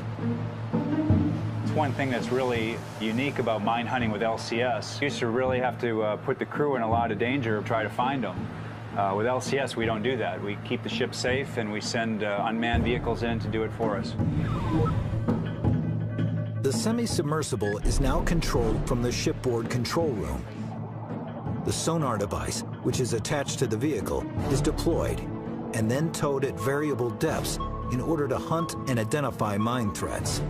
One thing that's really unique about mine hunting with LCS, you used to really have to put the crew in a lot of danger to try to find them. With LCS, we don't do that. We keep the ship safe and we send unmanned vehicles in to do it for us. The semi-submersible is now controlled from the shipboard control room. The sonar device, which is attached to the vehicle, is deployed and then towed at variable depths in order to hunt and identify mine threats.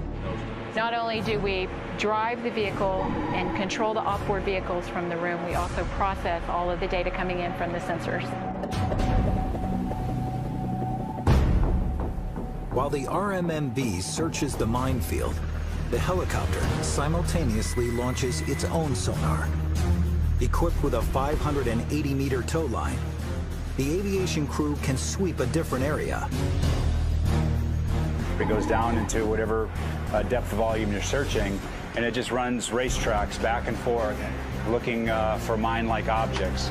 Not only do we drive the vehicle and control the off-board vehicles from the room, we also process all of the data coming in from the sensors. While the RMMV searches the minefield, the helicopter simultaneously launches its own sonar. Equipped with a 580-meter tow line, the aviation crew can sweep a different area. It goes down into whatever depth volume you're searching, and it just runs racetracks back and forth, looking for mine-like objects.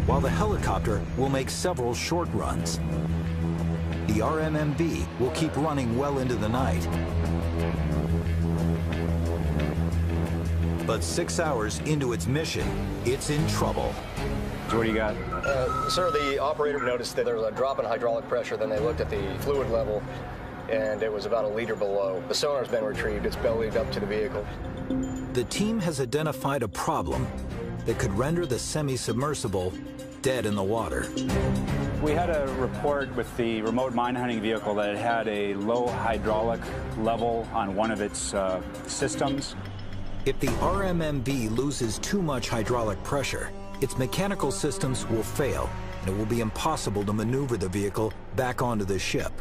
While the helicopter will make several short runs, the RMMV will keep running well into the night. But 6 hours into its mission, it's in trouble. So what do you got? Sir, the operator noticed that there was a drop in hydraulic pressure. Then they looked at the fluid level, and it was about a liter below. The sonar's been retrieved. It's bellied up to the vehicle. The team has identified a problem that could render the semi-submersible dead in the water. We had a report with the remote mine hunting vehicle that it had a low hydraulic level on one of its systems. If the RMMV loses too much hydraulic pressure, its mechanical systems will fail, and it will be impossible to maneuver the vehicle back onto the ship.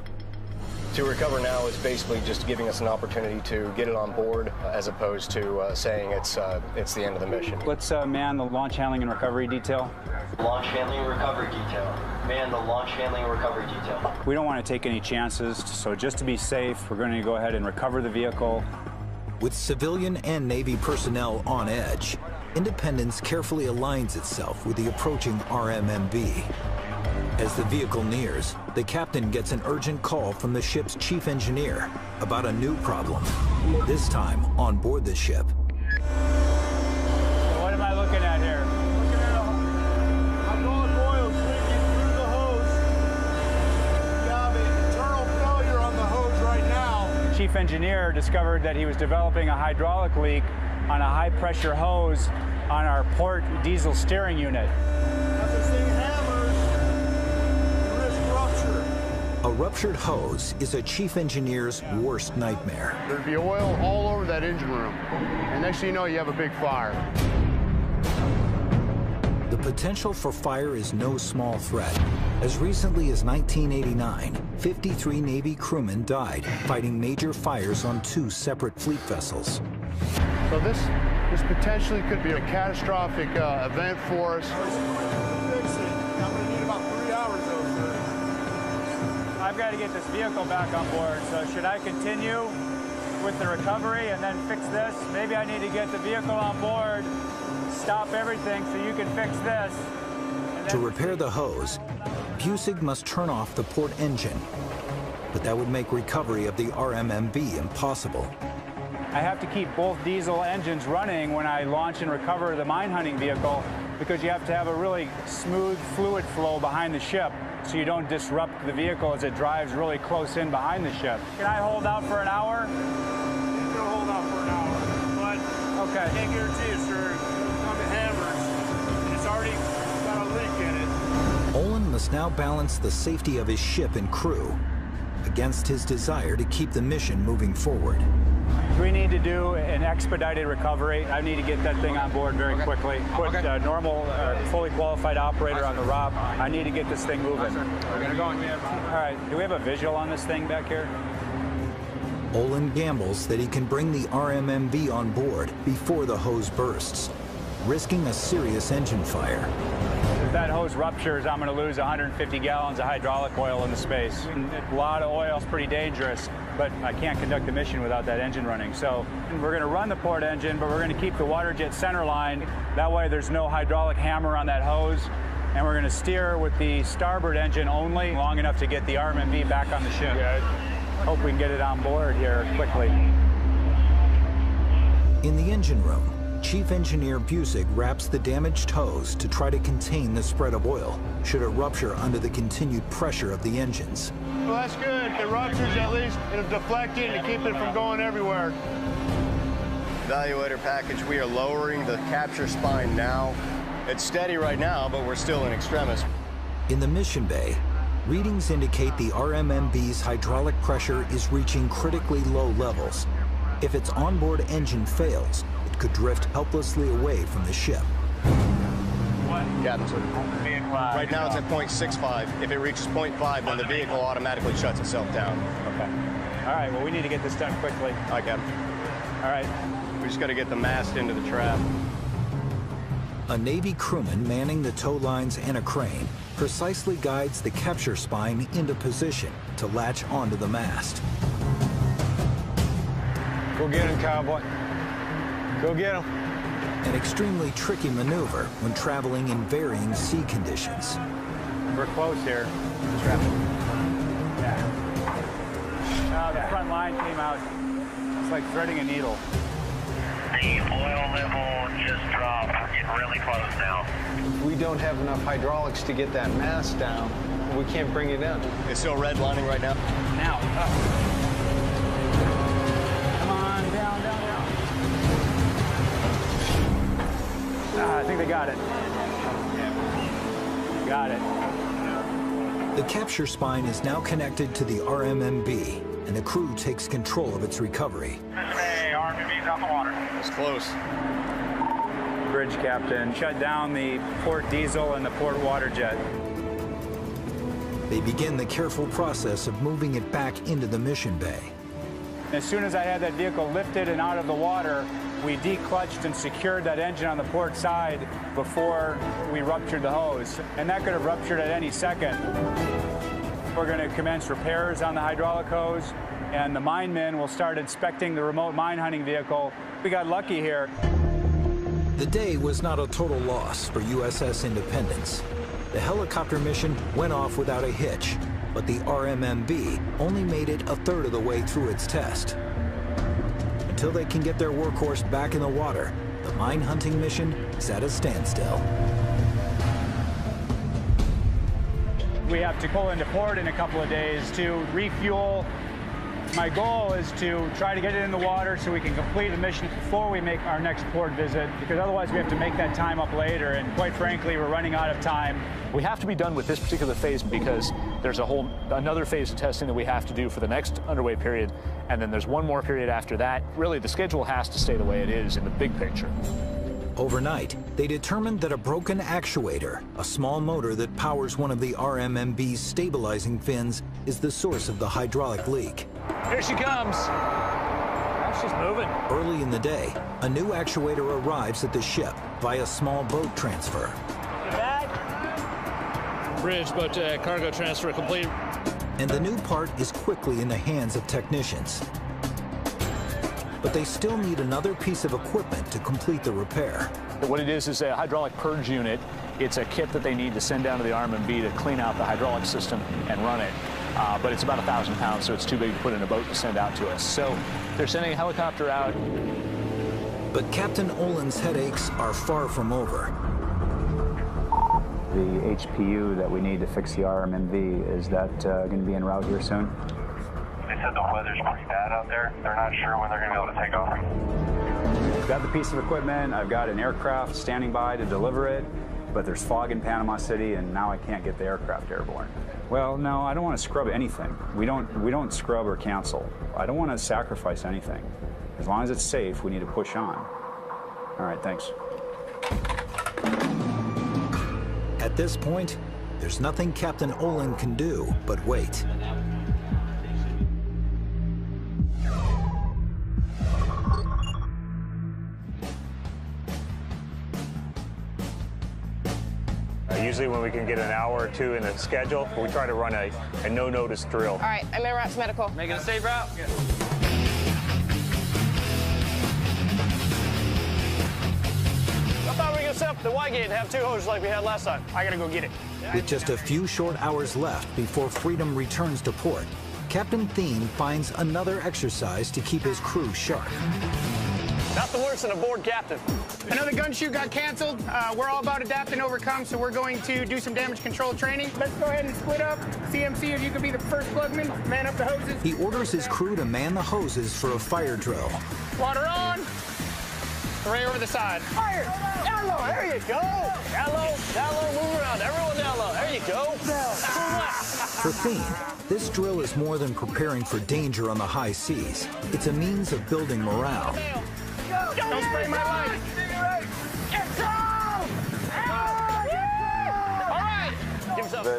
To recover now is basically just giving us an opportunity to get it on board, as opposed to saying it's the end of the mission. Let's man the launch handling and recovery detail. Launch handling and recovery detail. Man the launch handling and recovery detail. We don't want to take any chances, so just to be safe, we're going to go ahead and recover the vehicle. With civilian and Navy personnel on edge, Independence carefully aligns itself with the approaching RMMV. As the vehicle nears, the captain gets an urgent call from the ship's chief engineer about a new problem, this time on board the ship. So what am I looking at here? Looking at hydraulic oil leaking through the hose. We have an internal failure on the hose right now. Chief engineer discovered that he was developing a hydraulic leak on a high-pressure hose on our port diesel steering unit. As this thing hammers, you risk rupture. A ruptured hose is a chief engineer's worst nightmare. There'd be oil all over that engine room. And next thing you know, you have a big fire. The potential for fire is no small threat. As recently as 1989, 53 Navy crewmen died fighting major fires on 2 separate fleet vessels. So this potentially could be a catastrophic event for us. Fix it. I'm going to need about 3 hours though, sir. I've got to get this vehicle back on board, so should I continue with the recovery and then fix this? Maybe I need to get the vehicle on board, stop everything so you can fix this. To repair the hose, Bussig must turn off the port engine, but that would make recovery of the RMMV impossible. I have to keep both diesel engines running when I launch and recover the mine hunting vehicle, because you have to have a really smooth fluid flow behind the ship so you don't disrupt the vehicle as it drives really close in behind the ship. Can I hold out for an hour? You can hold out for an hour, but okay. I can't guarantee it, sir. It's on the hammers, and it's already got a leak in it. Olin must now balance the safety of his ship and crew against his desire to keep the mission moving forward. We need to do an expedited recovery. I need to get that thing on board very quickly. Put a normal, fully qualified operator on the ROP. I need to get this thing moving. We're gonna go. All right, do we have a visual on this thing back here? Olin gambles that he can bring the RMMV on board before the hose bursts, risking a serious engine fire. If that hose ruptures, I'm going to lose 150 gallons of hydraulic oil in the space. A lot of oil is pretty dangerous, but I can't conduct the mission without that engine running. So we're going to run the port engine, but we're going to keep the water jet center line. That way there's no hydraulic hammer on that hose. And we're going to steer with the starboard engine only, long enough to get the RMMV back on the ship. Good. Hope we can get it on board here quickly. In the engine room, Chief Engineer Busick wraps the damaged hose to try to contain the spread of oil should it rupture under the continued pressure of the engines. Well, that's good. If it ruptures, at least it'll deflect it to keep it from going everywhere. Evaluator package, we are lowering the capture spine now. It's steady right now, but we're still in extremis. In the mission bay, readings indicate the RMMV's hydraulic pressure is reaching critically low levels. If its onboard engine fails, could drift helplessly away from the ship. Captain, right now it's at 0.65. If it reaches 0.5, then the vehicle automatically shuts itself down. Okay. All right, well, we need to get this done quickly. All right, Captain. All right. We just got to get the mast into the trap. A Navy crewman manning the tow lines and a crane precisely guides the capture spine into position to latch onto the mast. Go get him, cowboy. Go get him. An extremely tricky maneuver when traveling in varying sea conditions. We're close here. Yeah. The front line came out. It's like threading a needle. The oil level just dropped. We're getting really close now. We don't have enough hydraulics to get that mast down. We can't bring it in. It's still redlining right now. Now, up. I think they got it. Got it. The capture spine is now connected to the RMMV, and the crew takes control of its recovery. Hey, RMMV's on the water. It's close. Bridge captain, shut down the port diesel and the port water jet. They begin the careful process of moving it back into the mission bay. As soon as I had that vehicle lifted and out of the water, we declutched and secured that engine on the port side before we ruptured the hose. And that could have ruptured at any second. We're going to commence repairs on the hydraulic hose, and the mine men will start inspecting the remote mine hunting vehicle. We got lucky here. The day was not a total loss for USS Independence. The helicopter mission went off without a hitch, but the RMMV only made it a third of the way through its test. Until they can get their workhorse back in the water, the mine hunting mission is at a standstill. We have to pull into port in a couple of days to refuel. My goal is to try to get it in the water so we can complete the mission before we make our next port visit, because otherwise we have to make that time up later, and quite frankly, we're running out of time. We have to be done with this particular phase because there's another phase of testing that we have to do for the next underway period, and then there's one more period after that. Really, the schedule has to stay the way it is in the big picture. Overnight, they determined that a broken actuator, a small motor that powers one of the RMMV's stabilizing fins, is the source of the hydraulic leak. Here she comes. She's moving. Early in the day, a new actuator arrives at the ship via small boat transfer. Bridge boat cargo transfer complete. And the new part is quickly in the hands of technicians. But they still need another piece of equipment to complete the repair. What it is a hydraulic purge unit. It's a kit that they need to send down to the RMMV to clean out the hydraulic system and run it. But it's about 1,000 pounds, so it's too big to put in a boat to send out to us. So they're sending a helicopter out. But Captain Olin's headaches are far from over. The HPU that we need to fix the RMMV, is that going to be en route here soon? They said the weather's pretty bad out there. They're not sure when they're going to be able to take off. I've got the piece of equipment, I've got an aircraft standing by to deliver it, but there's fog in Panama City, and now I can't get the aircraft airborne. Well, no, I don't want to scrub anything. We don't scrub or cancel. I don't want to sacrifice anything. As long as it's safe, we need to push on. All right, thanks. At this point, there's nothing Captain Olin can do but wait. Usually when we can get an hour or two in the schedule, we try to run a no-notice drill. All right, I'm en route to medical. Make it a safe route. Yeah. I thought we were going to set up the Y gate and have 2 hoses like we had last time. I got to go get it. With just a few short hours left before Freedom returns to port, Captain 괜ᴜ finds another exercise to keep his crew sharp. Nothing worse than a bored captain. I know the gun shoot got canceled. We're all about adapt and overcome, so we're going to do some damage control training. Let's go ahead and split up. CMC, if you could be the first plugman, man up the hoses. He orders his crew to man the hoses for a fire drill. Water on. Right over the side. Fire! Down low, there you go. Down low, move around. Everyone down low. There you go. For 괜ᴜ, this drill is more than preparing for danger on the high seas. It's a means of building morale. Don't spray my light.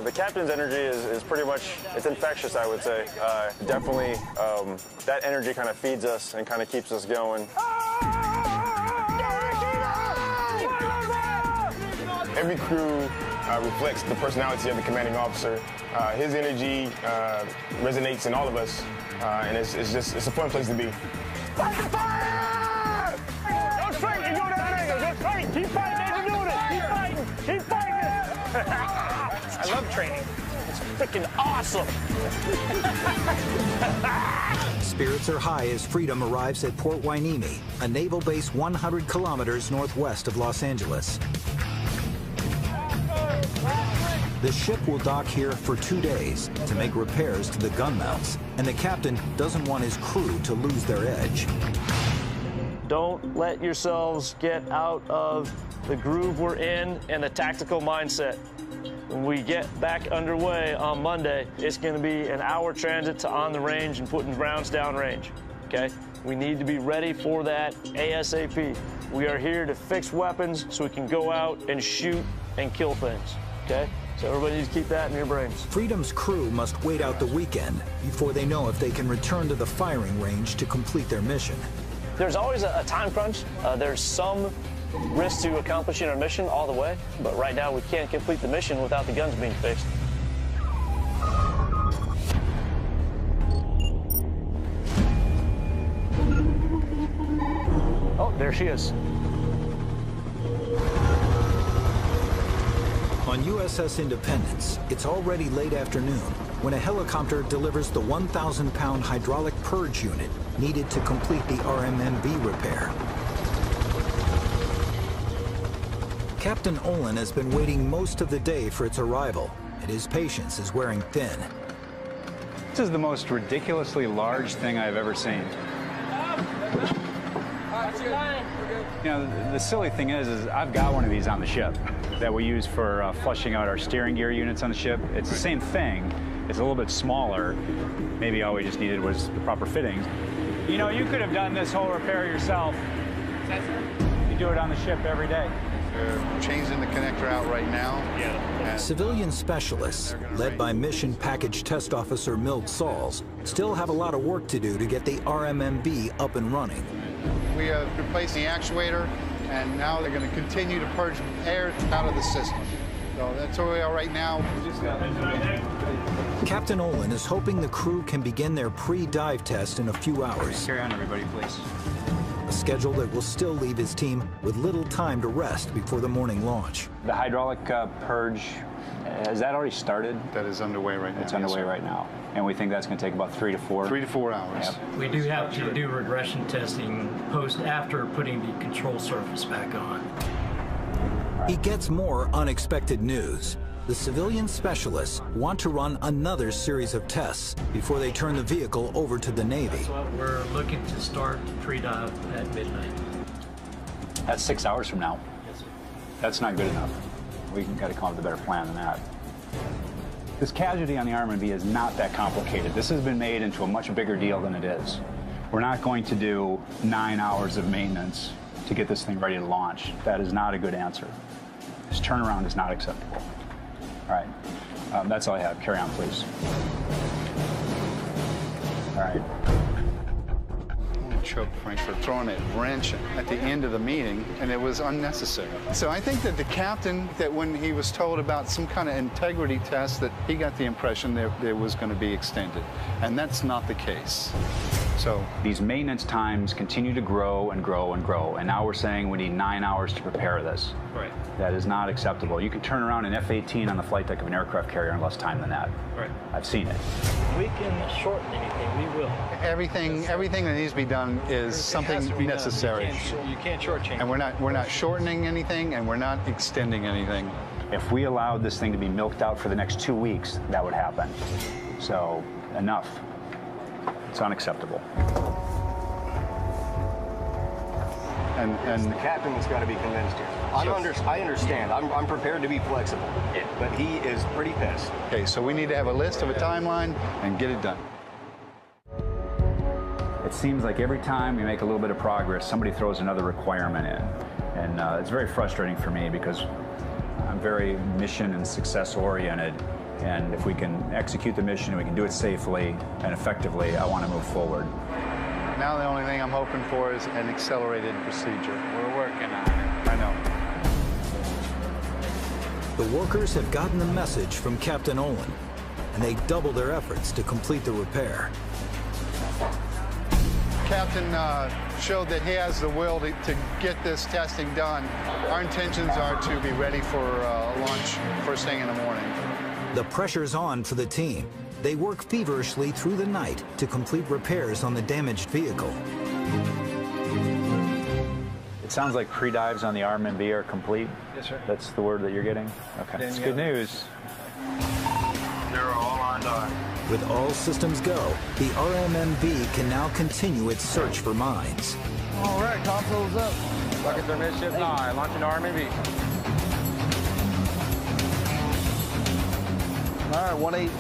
The captain's energy is pretty much, it's infectious, I would say. Definitely, that energy kind of feeds us and kind of keeps us going. Every crew reflects the personality of the commanding officer. His energy resonates in all of us, and it's a fun place to be. Fight the fire! Don't straight, you go down there. Don't straight. Keep fighting as you're doing it. Keep fighting. Keep fighting. I love training. It's freaking awesome. Spirits are high as Freedom arrives at Port Hueneme, a naval base 100 kilometers northwest of Los Angeles. The ship will dock here for 2 days to make repairs to the gun mounts, and the captain doesn't want his crew to lose their edge. Don't let yourselves get out of the groove we're in and the tactical mindset. When we get back underway on Monday, it's going to be an hour transit to on the range and putting rounds down range, okay? We need to be ready for that ASAP. We are here to fix weapons so we can go out and shoot and kill things, okay? So everybody needs to keep that in your brains. Freedom's crew must wait out the weekend before they know if they can return to the firing range to complete their mission. There's always a time crunch. There's some risk to accomplishing our mission all the way, but right now we can't complete the mission without the guns being fixed. Oh, there she is. On USS Independence, it's already late afternoon when a helicopter delivers the 1,000-pound hydraulic purge unit needed to complete the RMMV repair. Captain Olin has been waiting most of the day for its arrival, and his patience is wearing thin. This is the most ridiculously large thing I've ever seen. You know, the silly thing is I've got one of these on the ship that we use for flushing out our steering gear units on the ship. It's the same thing. It's a little bit smaller. Maybe all we just needed was the proper fittings. You know, you could have done this whole repair yourself. You do it on the ship every day. They're changing the connector out right now. Yeah. Civilian specialists, led by Mission Package Test Officer Milt Sauls, still have a lot of work to do to get the RMMV up and running. We have replaced the actuator, and now they're going to continue to purge air out of the system. So that's where we are right now. Captain Olin is hoping the crew can begin their pre-dive test in a few hours. Carry on, everybody, please. A schedule that will still leave his team with little time to rest before the morning launch. The hydraulic purge, has that already started? That is underway right now. It's underway right now. And we think that's going to take about 3 to 4. 3 to 4 hours. Yep. We do have to do regression testing after putting the control surface back on. He gets more unexpected news. The civilian specialists want to run another series of tests before they turn the vehicle over to the Navy. So we're looking to start the pre-dive at midnight. That's 6 hours from now. Yes, sir. That's not good enough. We've got to come up with a better plan than that. This casualty on the RMB is not that complicated. This has been made into a much bigger deal than it is. We're not going to do 9 hours of maintenance to get this thing ready to launch. That is not a good answer. This turnaround is not acceptable. All right, that's all I have. Carry on, please. All right. Choke Frank for throwing a wrench at the end of the meeting, and it was unnecessary. So I think that the captain, that when he was told about some kind of integrity test, that he got the impression that it was going to be extended, and that's not the case. So these maintenance times continue to grow and grow and grow, and now we're saying we need 9 hours to prepare this. Right. That is not acceptable. You can turn around an F-18 on the flight deck of an aircraft carrier in less time than that. Right. I've seen it. We can shorten anything, we will. everything that needs to be done is something necessary. You can't shortchange. And we're not shortening anything, and we're not extending anything. If we allowed this thing to be milked out for the next 2 weeks, that would happen. So, enough. It's unacceptable. And the captain has got to be convinced here. I understand. I'm prepared to be flexible, but he is pretty pissed. Okay, so we need to have a list of a timeline and get it done. It seems like every time we make a little bit of progress, somebody throws another requirement in. And it's very frustrating for me because I'm very mission and success oriented. And if we can execute the mission and we can do it safely and effectively, I want to move forward. Now the only thing I'm hoping for is an accelerated procedure. We're working on it. I know. The workers have gotten the message from Captain Olin, and they double their efforts to complete the repair. Captain showed that he has the will to get this testing done. Our intentions are to be ready for launch first thing in the morning. The pressure's on for the team. They work feverishly through the night to complete repairs on the damaged vehicle. It sounds like pre-dives on the RMB are complete. Yes, sir. That's the word that you're getting? Okay, that's good news. They're all on dock. With all systems go, the RMMV can now continue its search for mines. All right, console's up. Rockets are midship 9, launching RMB. All right, 180,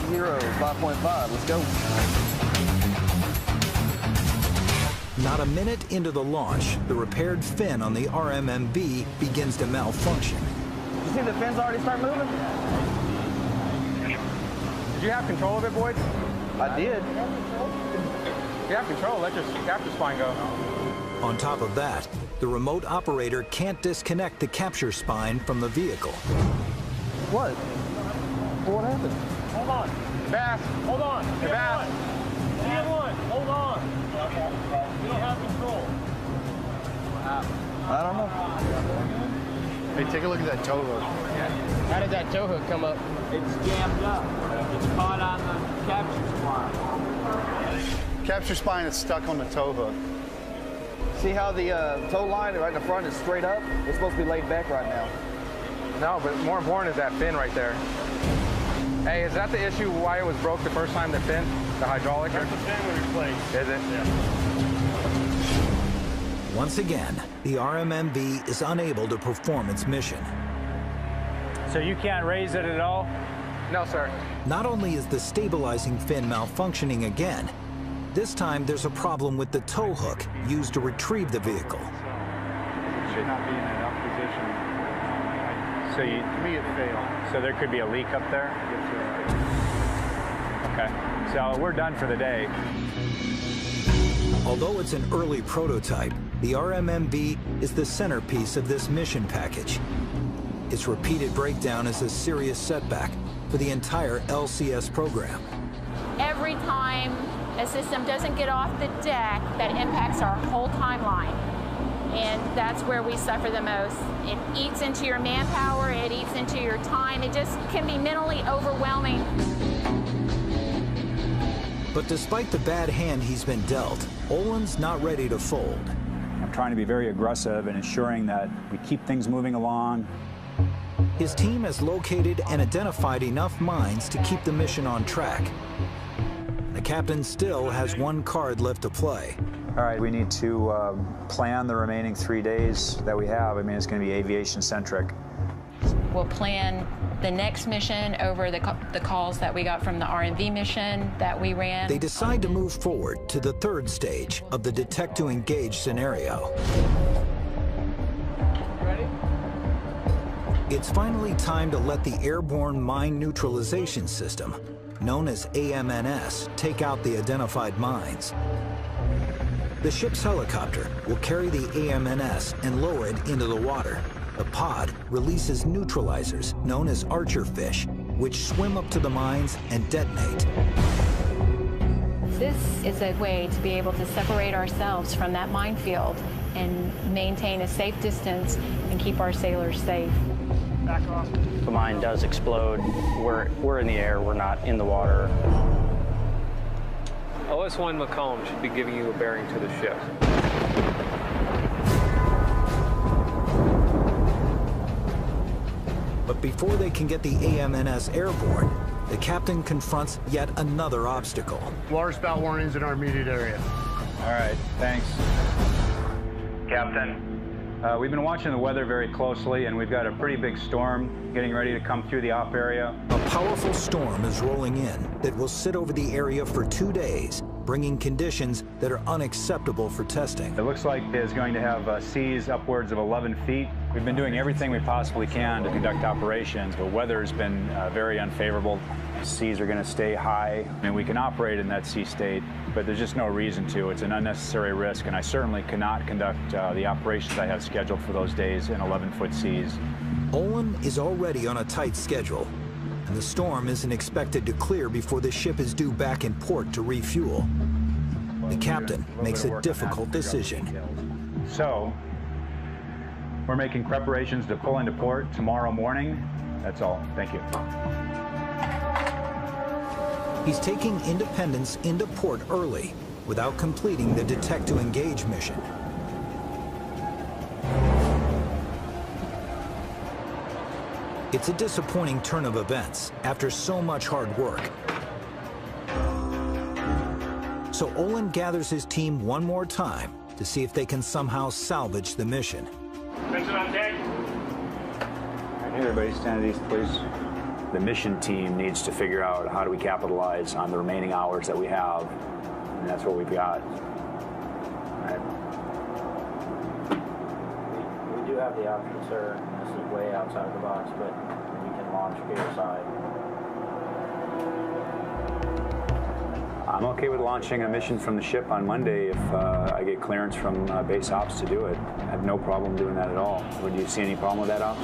5.5, let's go. Not a minute into the launch, the repaired fin on the RMMV begins to malfunction. You see the fins already start moving? Did you have control of it, Boyd? I did. You have control, let your capture spine go. On top of that, the remote operator can't disconnect the capture spine from the vehicle. What? What happened? Hold on. Bass, hold on. Hey, Bass. GM1, hold on. You don't have control. I don't know. Hey, take a look at that tow hook. How did that tow hook come up? It's jammed up. It's caught on the capture spine. Capture spine is stuck on the tow hook. See how the tow line right in the front is straight up? It's supposed to be laid back right now. No, but more important is that fin right there. Hey, is that the issue why it was broke the first time, the fin? The hydraulic? That's the fin we replaced. Is it? Yeah. Once again, the RMMV is unable to perform its mission. So you can't raise it at all? No, sir. Not only is the stabilizing fin malfunctioning again, this time there's a problem with the tow hook used to retrieve the vehicle. It should not be in enough position. So to me, it failed. So there could be a leak up there? Okay, so we're done for the day. Although it's an early prototype, the RMMV is the centerpiece of this mission package. Its repeated breakdown is a serious setback for the entire LCS program. Every time a system doesn't get off the deck, that impacts our whole timeline. And that's where we suffer the most. It eats into your manpower, it eats into your time. It just can be mentally overwhelming. But despite the bad hand he's been dealt, Olin's not ready to fold. I'm trying to be very aggressive in ensuring that we keep things moving along, His team has located and identified enough mines to keep the mission on track. The captain still has one card left to play. All right, we need to plan the remaining 3 days that we have. I mean, it's going to be aviation-centric. We'll plan the next mission over the calls that we got from the RMV mission that we ran. They decide to move forward to the third stage of the detect to engage scenario. Ready? It's finally time to let the airborne mine neutralization system, known as AMNS, take out the identified mines. The ship's helicopter will carry the AMNS and lower it into the water. The pod releases neutralizers known as archer fish, which swim up to the mines and detonate. This is a way to be able to separate ourselves from that minefield and maintain a safe distance and keep our sailors safe. Back off. The mine does explode. We're in the air, we're not in the water. Ʞᴜᴛᴜrᴇ should be giving you a bearing to the ship. But before they can get the AMNS airborne, the captain confronts yet another obstacle. Water spout warnings in our immediate area. All right, thanks. Captain. We've been watching the weather very closely, and we've got a pretty big storm getting ready to come through the op area. A powerful storm is rolling in that will sit over the area for 2 days, bringing conditions that are unacceptable for testing. It looks like it's going to have seas upwards of 11 feet. We've been doing everything we possibly can to conduct operations, but weather has been very unfavorable. Seas are going to stay high, and we can operate in that sea state, but there's just no reason to. It's an unnecessary risk, and I certainly cannot conduct the operations I have scheduled for those days in 11-foot seas. Olin is already on a tight schedule, and the storm isn't expected to clear before the ship is due back in port to refuel. The captain makes a difficult decision. So, we're making preparations to pull into port tomorrow morning. That's all. Thank you. He's taking Independence into port early without completing the detect to engage mission. It's a disappointing turn of events after so much hard work. So Olin gathers his team one more time to see if they can somehow salvage the mission. Attention on deck. Everybody stand at ease, please. The mission team needs to figure out how do we capitalize on the remaining hours that we have, and that's what we've got. All right. We do have the option, sir. This is way outside the box, but we can launch gear side. I'm okay with launching a mission from the ship on Monday if I get clearance from base ops to do it. I have no problem doing that at all. Would you see any problem with that op?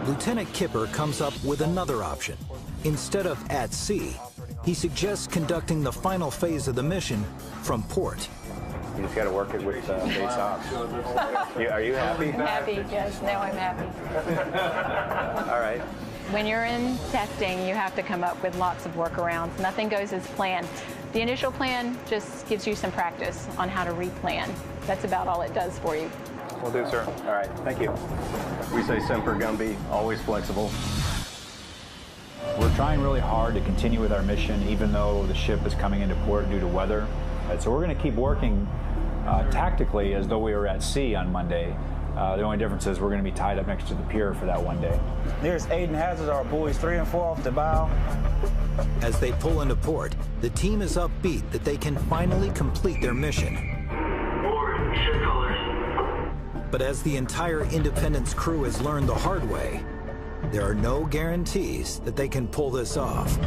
Lieutenant Kipper comes up with another option. Instead of at sea, he suggests conducting the final phase of the mission from port. You just got to work it with base ops. Are you happy? I'm happy, yes. Now I'm happy. All right. When you're in testing, you have to come up with lots of workarounds. Nothing goes as planned. The initial plan just gives you some practice on how to replan. That's about all it does for you. Will do, sir. All right, thank you. We say semper gumby, always flexible. We're trying really hard to continue with our mission, even though the ship is coming into port due to weather. So we're going to keep working tactically as though we were at sea on Monday. The only difference is we're going to be tied up next to the pier for that one day. Nearest aiding hazards are buoys 3 and 4 off the bow. As they pull into port, the team is upbeat that they can finally complete their mission. But as the entire Independence crew has learned the hard way, there are no guarantees that they can pull this off.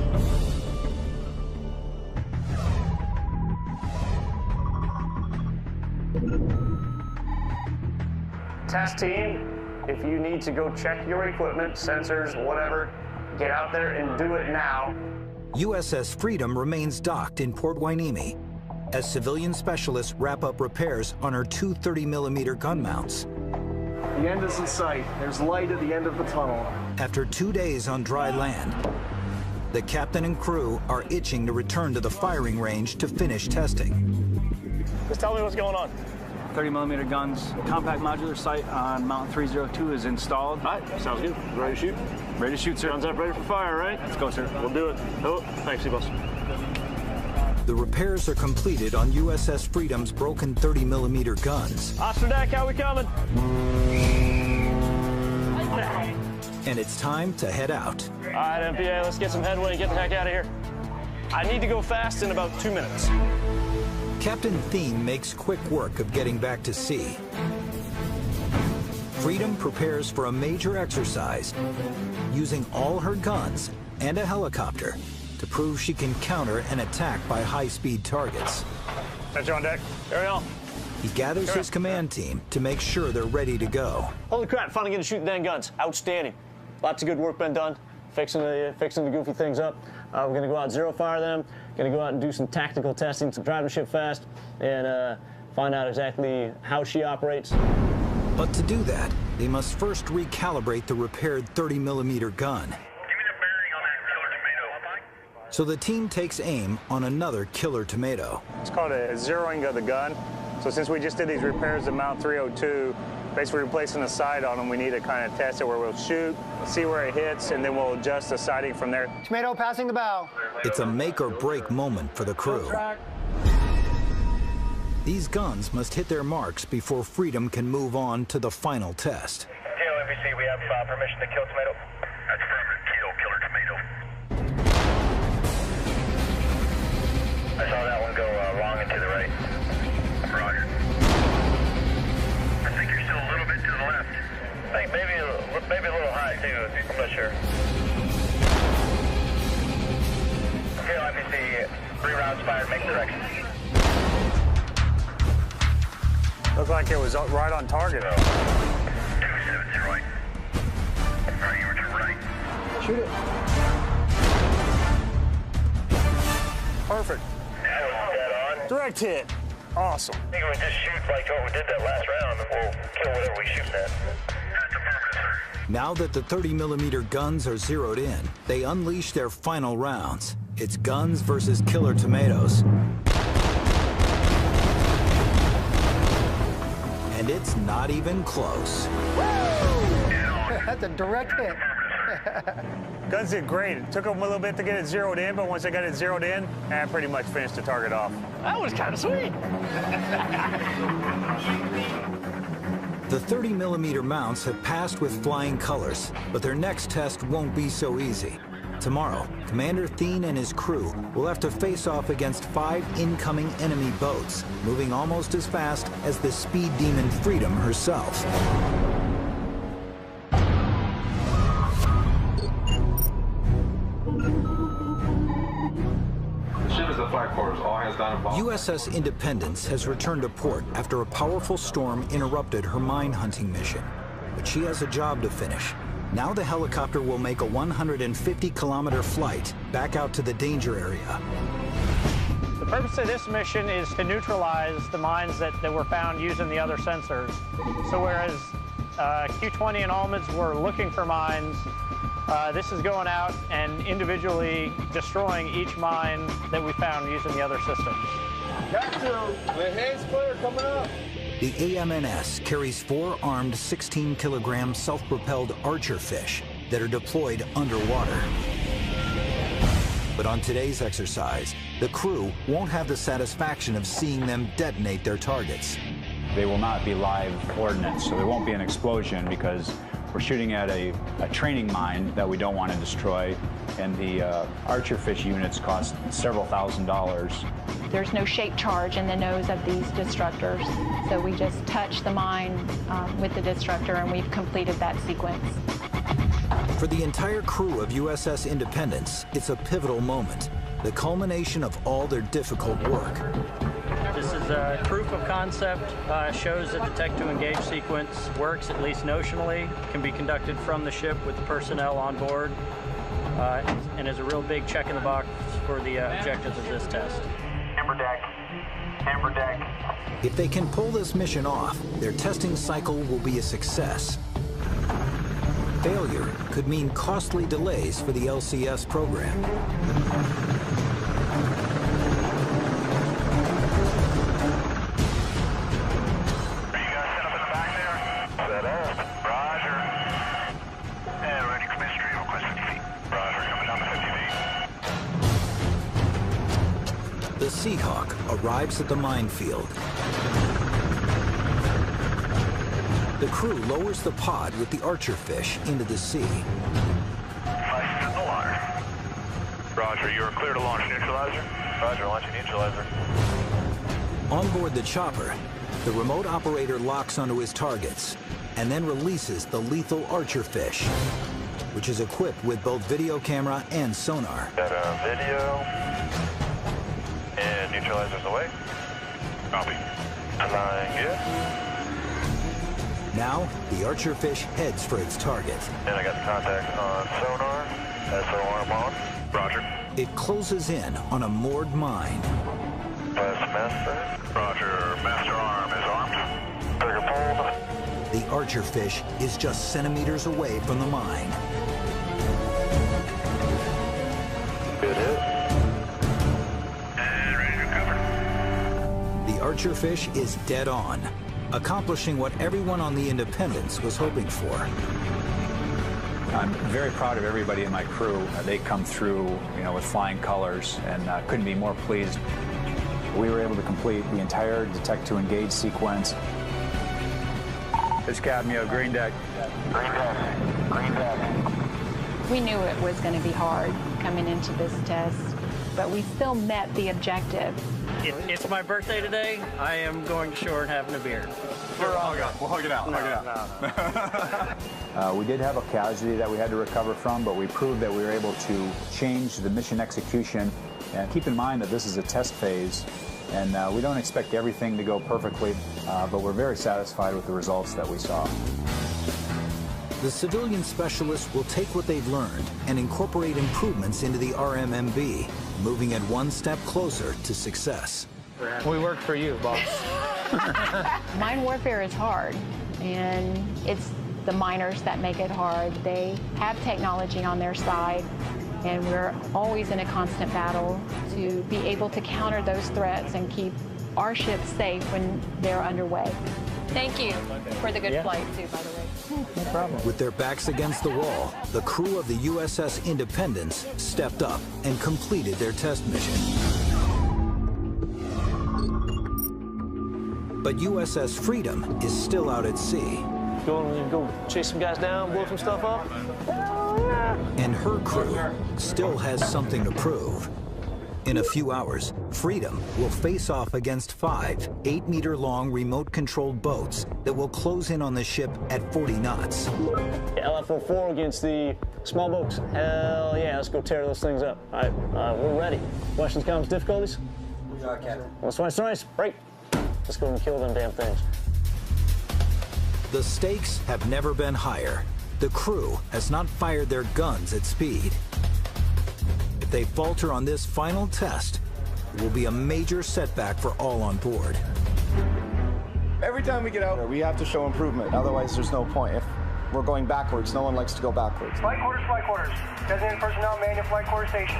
Test team, if you need to go check your equipment, sensors, whatever, get out there and do it now. USS Freedom remains docked in Port Hueneme as civilian specialists wrap up repairs on her 2 30mm gun mounts. The end is in sight. There's light at the end of the tunnel. After 2 days on dry land, the captain and crew are itching to return to the firing range to finish testing. Just tell me what's going on. 30mm guns. Compact modular sight on Mountain 302 is installed. All right, sounds good. Ready to shoot? Ready to shoot, sir. Guns up, ready for fire, right? Let's go, sir. We'll do it. Oh, thanks, boss. The repairs are completed on USS Freedom's broken 30mm guns. Oster deck, how we coming? And it's time to head out. All right, MPA, let's get some headway and get the heck out of here. I need to go fast in about 2 minutes. Captain 괜ᴜᴛ makes quick work of getting back to sea. Freedom prepares for a major exercise, using all her guns and a helicopter to prove she can counter an attack by high-speed targets. Attention on deck. Carry on. He gathers his command team to make sure they're ready to go. Holy crap, finally getting to shoot dang guns. Outstanding. Lots of good work been done, fixing the goofy things up. We're gonna go out and zero fire them, gonna go out and do some tactical testing, some drive the ship fast, and find out exactly how she operates. But to do that, they must first recalibrate the repaired 30mm gun. So the team takes aim on another killer tomato. It's called a zeroing of the gun. So since we just did these repairs at Mount 302, basically replacing the sight on them, we need to kind of test it where we'll shoot, see where it hits, and then we'll adjust the sighting from there. Tomato passing the bow. It's a make or break moment for the crew. These guns must hit their marks before Freedom can move on to the final test. NBC, we have permission to kill tomato. That's affirmative. Kill killer tomato. I saw that one go long and to the right. Roger. I think you're still a little bit to the left. I think maybe a little high too. I'm not sure. Okay, NBC, 3 rounds fired. Make direction. Looked like it was right on target. 270 right. All right, you were to right. Shoot it. Perfect. That was dead on. Direct hit. Awesome. I think we just shoot like what we did that last round, and we'll kill whatever we shoot at. That's affirmative, sir. Now that the 30mm guns are zeroed in, they unleash their final rounds. It's guns versus killer tomatoes. And it's not even close. That's a direct hit. Guns did great. It took them a little bit to get it zeroed in, but once they got it zeroed in, I pretty much finished the target off. That was kind of sweet. The 30mm mounts have passed with flying colors, but their next test won't be so easy. Tomorrow, Commander 괜ᴜᴛ and his crew will have to face off against 5 incoming enemy boats, moving almost as fast as the speed demon Freedom herself. USS Independence has returned to port after a powerful storm interrupted her mine hunting mission. But she has a job to finish. Now the helicopter will make a 150-kilometer flight back out to the danger area. The purpose of this mission is to neutralize the mines that were found using the other sensors. So whereas Q-20 and Almonds were looking for mines, this is going out and individually destroying each mine that we found using the other systems. The hands clear, coming up. The AMNS carries 4 armed 16-kilogram self-propelled Archer fish that are deployed underwater. But on today's exercise, the crew won't have the satisfaction of seeing them detonate their targets. They will not be live ordnance, so there won't be an explosion because we're shooting at a training mine that we don't want to destroy, and the Archer fish units cost several $1,000s. There's no shape charge in the nose of these destructors, so we just touch the mine with the destructor and we've completed that sequence. For the entire crew of USS Independence, it's a pivotal moment, the culmination of all their difficult work. This is a proof of concept, shows that the detect-to-engage sequence works, at least notionally, can be conducted from the ship with the personnel on board, and is a real big check in the box for the objectives of this test. Amber deck. Amber deck. If they can pull this mission off, their testing cycle will be a success. Failure could mean costly delays for the LCS program. arrives at the minefield. The crew lowers the pod with the archer fish into the sea. License in the water. Roger, you are clear to launch neutralizer. Roger, launching neutralizer. On board the chopper, the remote operator locks onto his targets and then releases the lethal archer fish, which is equipped with both video camera and sonar. Got a video. And neutralizer's away. Copy. Flying good. Now, the archer fish heads for its target. And I got the contact on sonar. SO arm on. Roger. It closes in on a moored mine. Master. Roger. Master arm is armed. Trigger pulled. The archer fish is just centimeters away from the mine. Good hit. And ready to recover. The archer fish is dead on, accomplishing what everyone on the Independence was hoping for. I'm very proud of everybody in my crew. They come through, with flying colors, and couldn't be more pleased. We were able to complete the entire detect to engage sequence. It's Cadmio, green deck. Green deck. Green deck. We knew it was going to be hard coming into this test, but we still met the objective. It's my birthday today. I am going to shore and having a beer. We'll hug it out. We did have a casualty that we had to recover from, but we proved that we were able to change the mission execution. And keep in mind that this is a test phase, and we don't expect everything to go perfectly, but we're very satisfied with the results that we saw. The civilian specialists will take what they've learned and incorporate improvements into the RMMB, moving it one step closer to success. We work for you, boss. Mine warfare is hard, and it's the miners that make it hard. They have technology on their side, and we're always in a constant battle to be able to counter those threats and keep our ships safe when they're underway. Thank you for the good flight, too, by the way. No problem. With their backs against the wall, the crew of the USS Independence stepped up and completed their test mission. But USS Freedom is still out at sea. Go chase some guys down, blow some stuff up? And her crew still has something to prove. In a few hours, Freedom will face off against 5 8-meter-long remote-controlled boats that will close in on the ship at 40 knots. LF-04 against the small boats. Hell yeah, let's go tear those things up. All right, we're ready. Questions, comments, difficulties? We are, Captain. Let's nice. Break. Let's go and kill them damn things. The stakes have never been higher. The crew has not fired their guns at speed. If they falter on this final test, it will be a major setback for all on board. Every time we get out, we have to show improvement. Otherwise, there's no point. If we're going backwards, no one likes to go backwards. Flight quarters. Designated personnel, man at flight quarter station.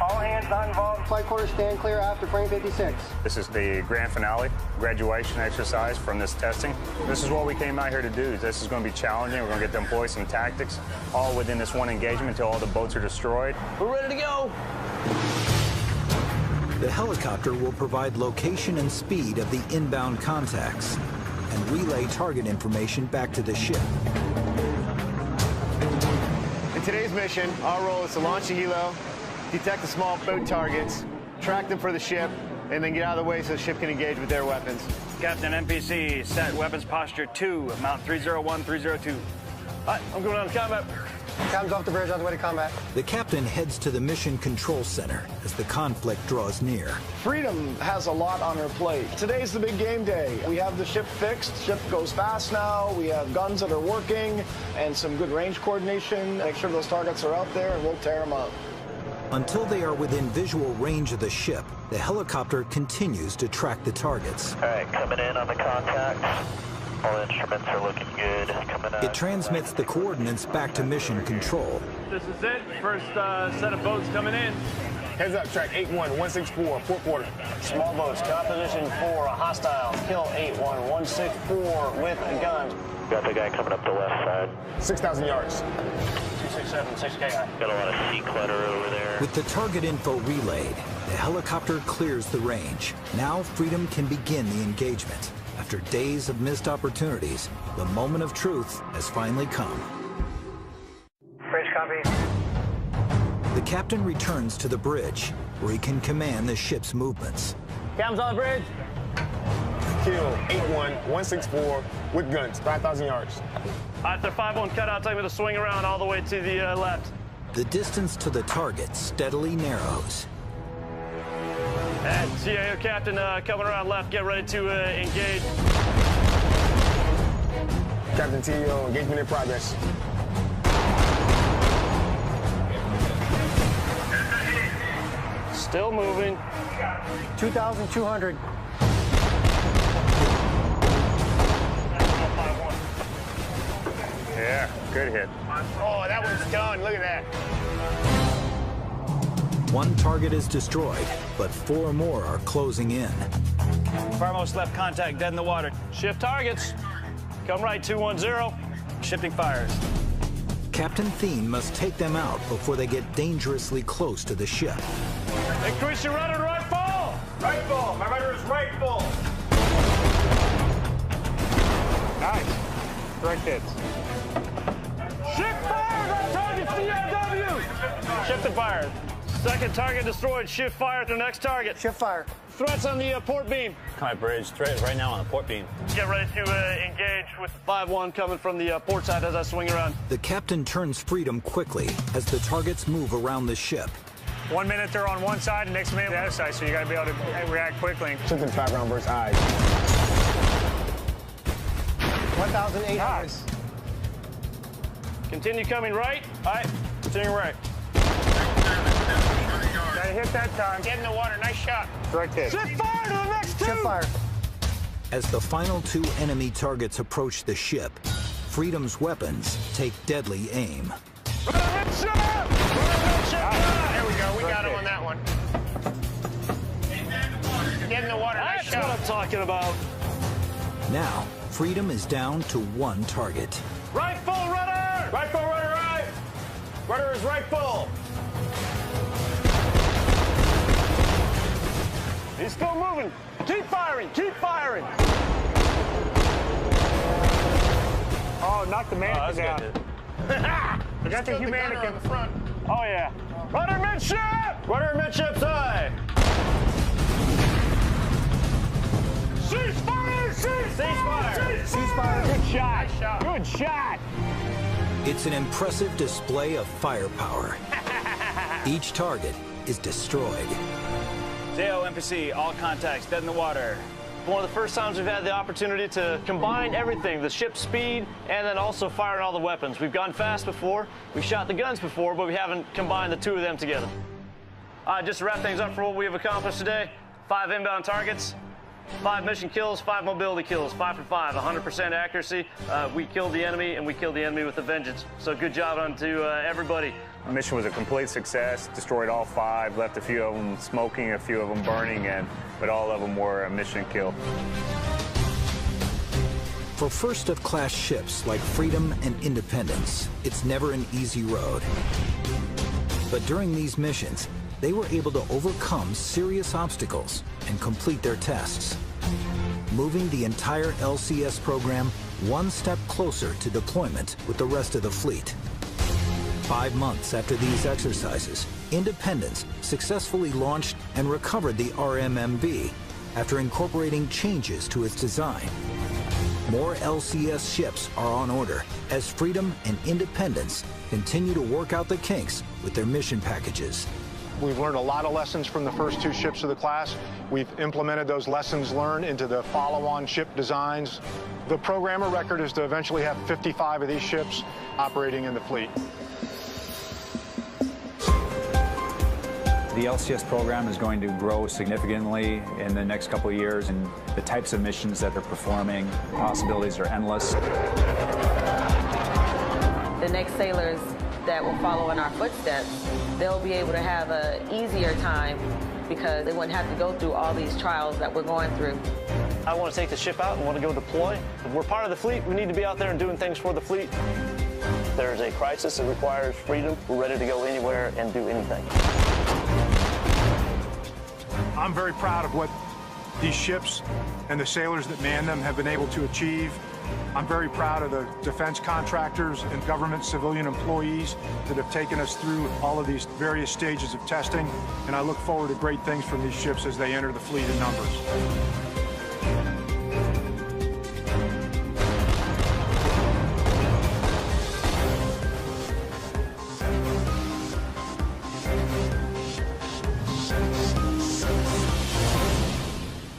All hands not involved. Flight quarters stand clear after frame 56. This is the grand finale, graduation exercise from this testing. This is what we came out here to do. This is going to be challenging. We're going to get to employ some tactics, all within this one engagement until all the boats are destroyed. We're ready to go. The helicopter will provide location and speed of the inbound contacts and relay target information back to the ship. In today's mission, our role is to launch a helo, detect the small boat targets, track them for the ship, and then get out of the way so the ship can engage with their weapons. Captain MPC, set weapons posture 2, Mount 301, 302. All right, I'm going on to combat. Captain's off the bridge on the way to combat. The captain heads to the Mission Control Center as the conflict draws near. Freedom has a lot on her plate. Today's the big game day. We have the ship fixed. Ship goes fast now. We have guns that are working and some good range coordination. Make sure those targets are out there and we'll tear them up. Until they are within visual range of the ship, the helicopter continues to track the targets. All right, coming in on the contact. All instruments are looking good. Coming out. It transmits the coordinates back to Mission Control. This is it. First set of boats coming in. Heads up, track 81164, port quarter. Small boats, composition 4, a hostile. Kill 81164 with a gun. Got the guy coming up the left side. 6,000 yards. 267, 6K. Got a lot of sea clutter over there. With the target info relayed, the helicopter clears the range. Now Freedom can begin the engagement. After days of missed opportunities, the moment of truth has finally come. Bridge copy. The captain returns to the bridge, where he can command the ship's movements. Captain's on the bridge. Kill 8-1-164 with guns, 5,000 yards. All right, they're 5-1 cutout. Take me to swing around all the way to the left. The distance to the target steadily narrows. And CAO captain coming around left. Get ready to engage. Captain TO, engagement in progress. Still moving. 2,200. Yeah, good hit. Oh, that one's done. Look at that. One target is destroyed, but 4 more are closing in. Farmost left contact, dead in the water. Shift targets. Come right, 210. Shifting fires. Captain Thien must take them out before they get dangerously close to the ship. Increase your rudder, right full! Right full. My rudder is right full. Nice. Direct hits. Shift fires on target, CIW! Shifting fires. Second target destroyed. Shift fire to the next target. Shift fire. Threats on the port beam. My bridge, threat right now on the port beam. Get ready to engage with 5-1 coming from the port side as I swing around. The captain turns Freedom quickly as the targets move around the ship. 1 minute they're on one side, and next minute the other side, so you got to be able to react quickly. Shifting 5-round burst eyes. 1,800. Nice. Continue coming right. All right, continue right. Got to hit that time. Get in the water. Nice shot. Direct hit. Shift fire to the next 2. Shift fire. As the final 2 enemy targets approach the ship, Freedom's weapons take deadly aim. Rudder ship! There we go. We got him on that one. Get in the water. Nice That's what shot. I'm talking about. Now, Freedom is down to 1 target. Right full rudder! Right full, rudder right. Rudder is right full. He's still moving. Keep firing. Keep firing. Oh, knock the mannequin down. We got the humanity on the front. Oh, yeah. Rudder midship! Rudder midship side. Cease fire! Cease fire! Cease fire. Good shot. Nice shot. Good shot. It's an impressive display of firepower. Each target is destroyed. JO MPC, all contacts, dead in the water. One of the first times we've had the opportunity to combine everything, the ship's speed, and then also firing all the weapons. We've gone fast before, we've shot the guns before, but we haven't combined the 2 of them together. Just to wrap things up for what we have accomplished today, 5 inbound targets, 5 mission kills, 5 mobility kills, 5 for 5, 100% accuracy. We killed the enemy, and we killed the enemy with a vengeance. So good job on to everybody. The mission was a complete success. Destroyed all 5, left a few of them smoking, a few of them burning, but all of them were a mission kill. For first-of-class ships like Freedom and Independence, it's never an easy road. But during these missions, they were able to overcome serious obstacles and complete their tests, moving the entire LCS program 1 step closer to deployment with the rest of the fleet. 5 months after these exercises, Independence successfully launched and recovered the RMMV after incorporating changes to its design. More LCS ships are on order as Freedom and Independence continue to work out the kinks with their mission packages. We've learned a lot of lessons from the first 2 ships of the class. We've implemented those lessons learned into the follow-on ship designs. The programmer record is to eventually have 55 of these ships operating in the fleet. The LCS program is going to grow significantly in the next couple of years, and the types of missions that they're performing, possibilities are endless. The next sailors that will follow in our footsteps, they'll be able to have an easier time because they wouldn't have to go through all these trials that we're going through. I want to take the ship out and want to go deploy. If we're part of the fleet, we need to be out there and doing things for the fleet. If there's a crisis that requires freedom, we're ready to go anywhere and do anything. I'm very proud of what these ships and the sailors that man them have been able to achieve. I'm very proud of the defense contractors and government civilian employees that have taken us through all of these various stages of testing, and I look forward to great things from these ships as they enter the fleet in numbers.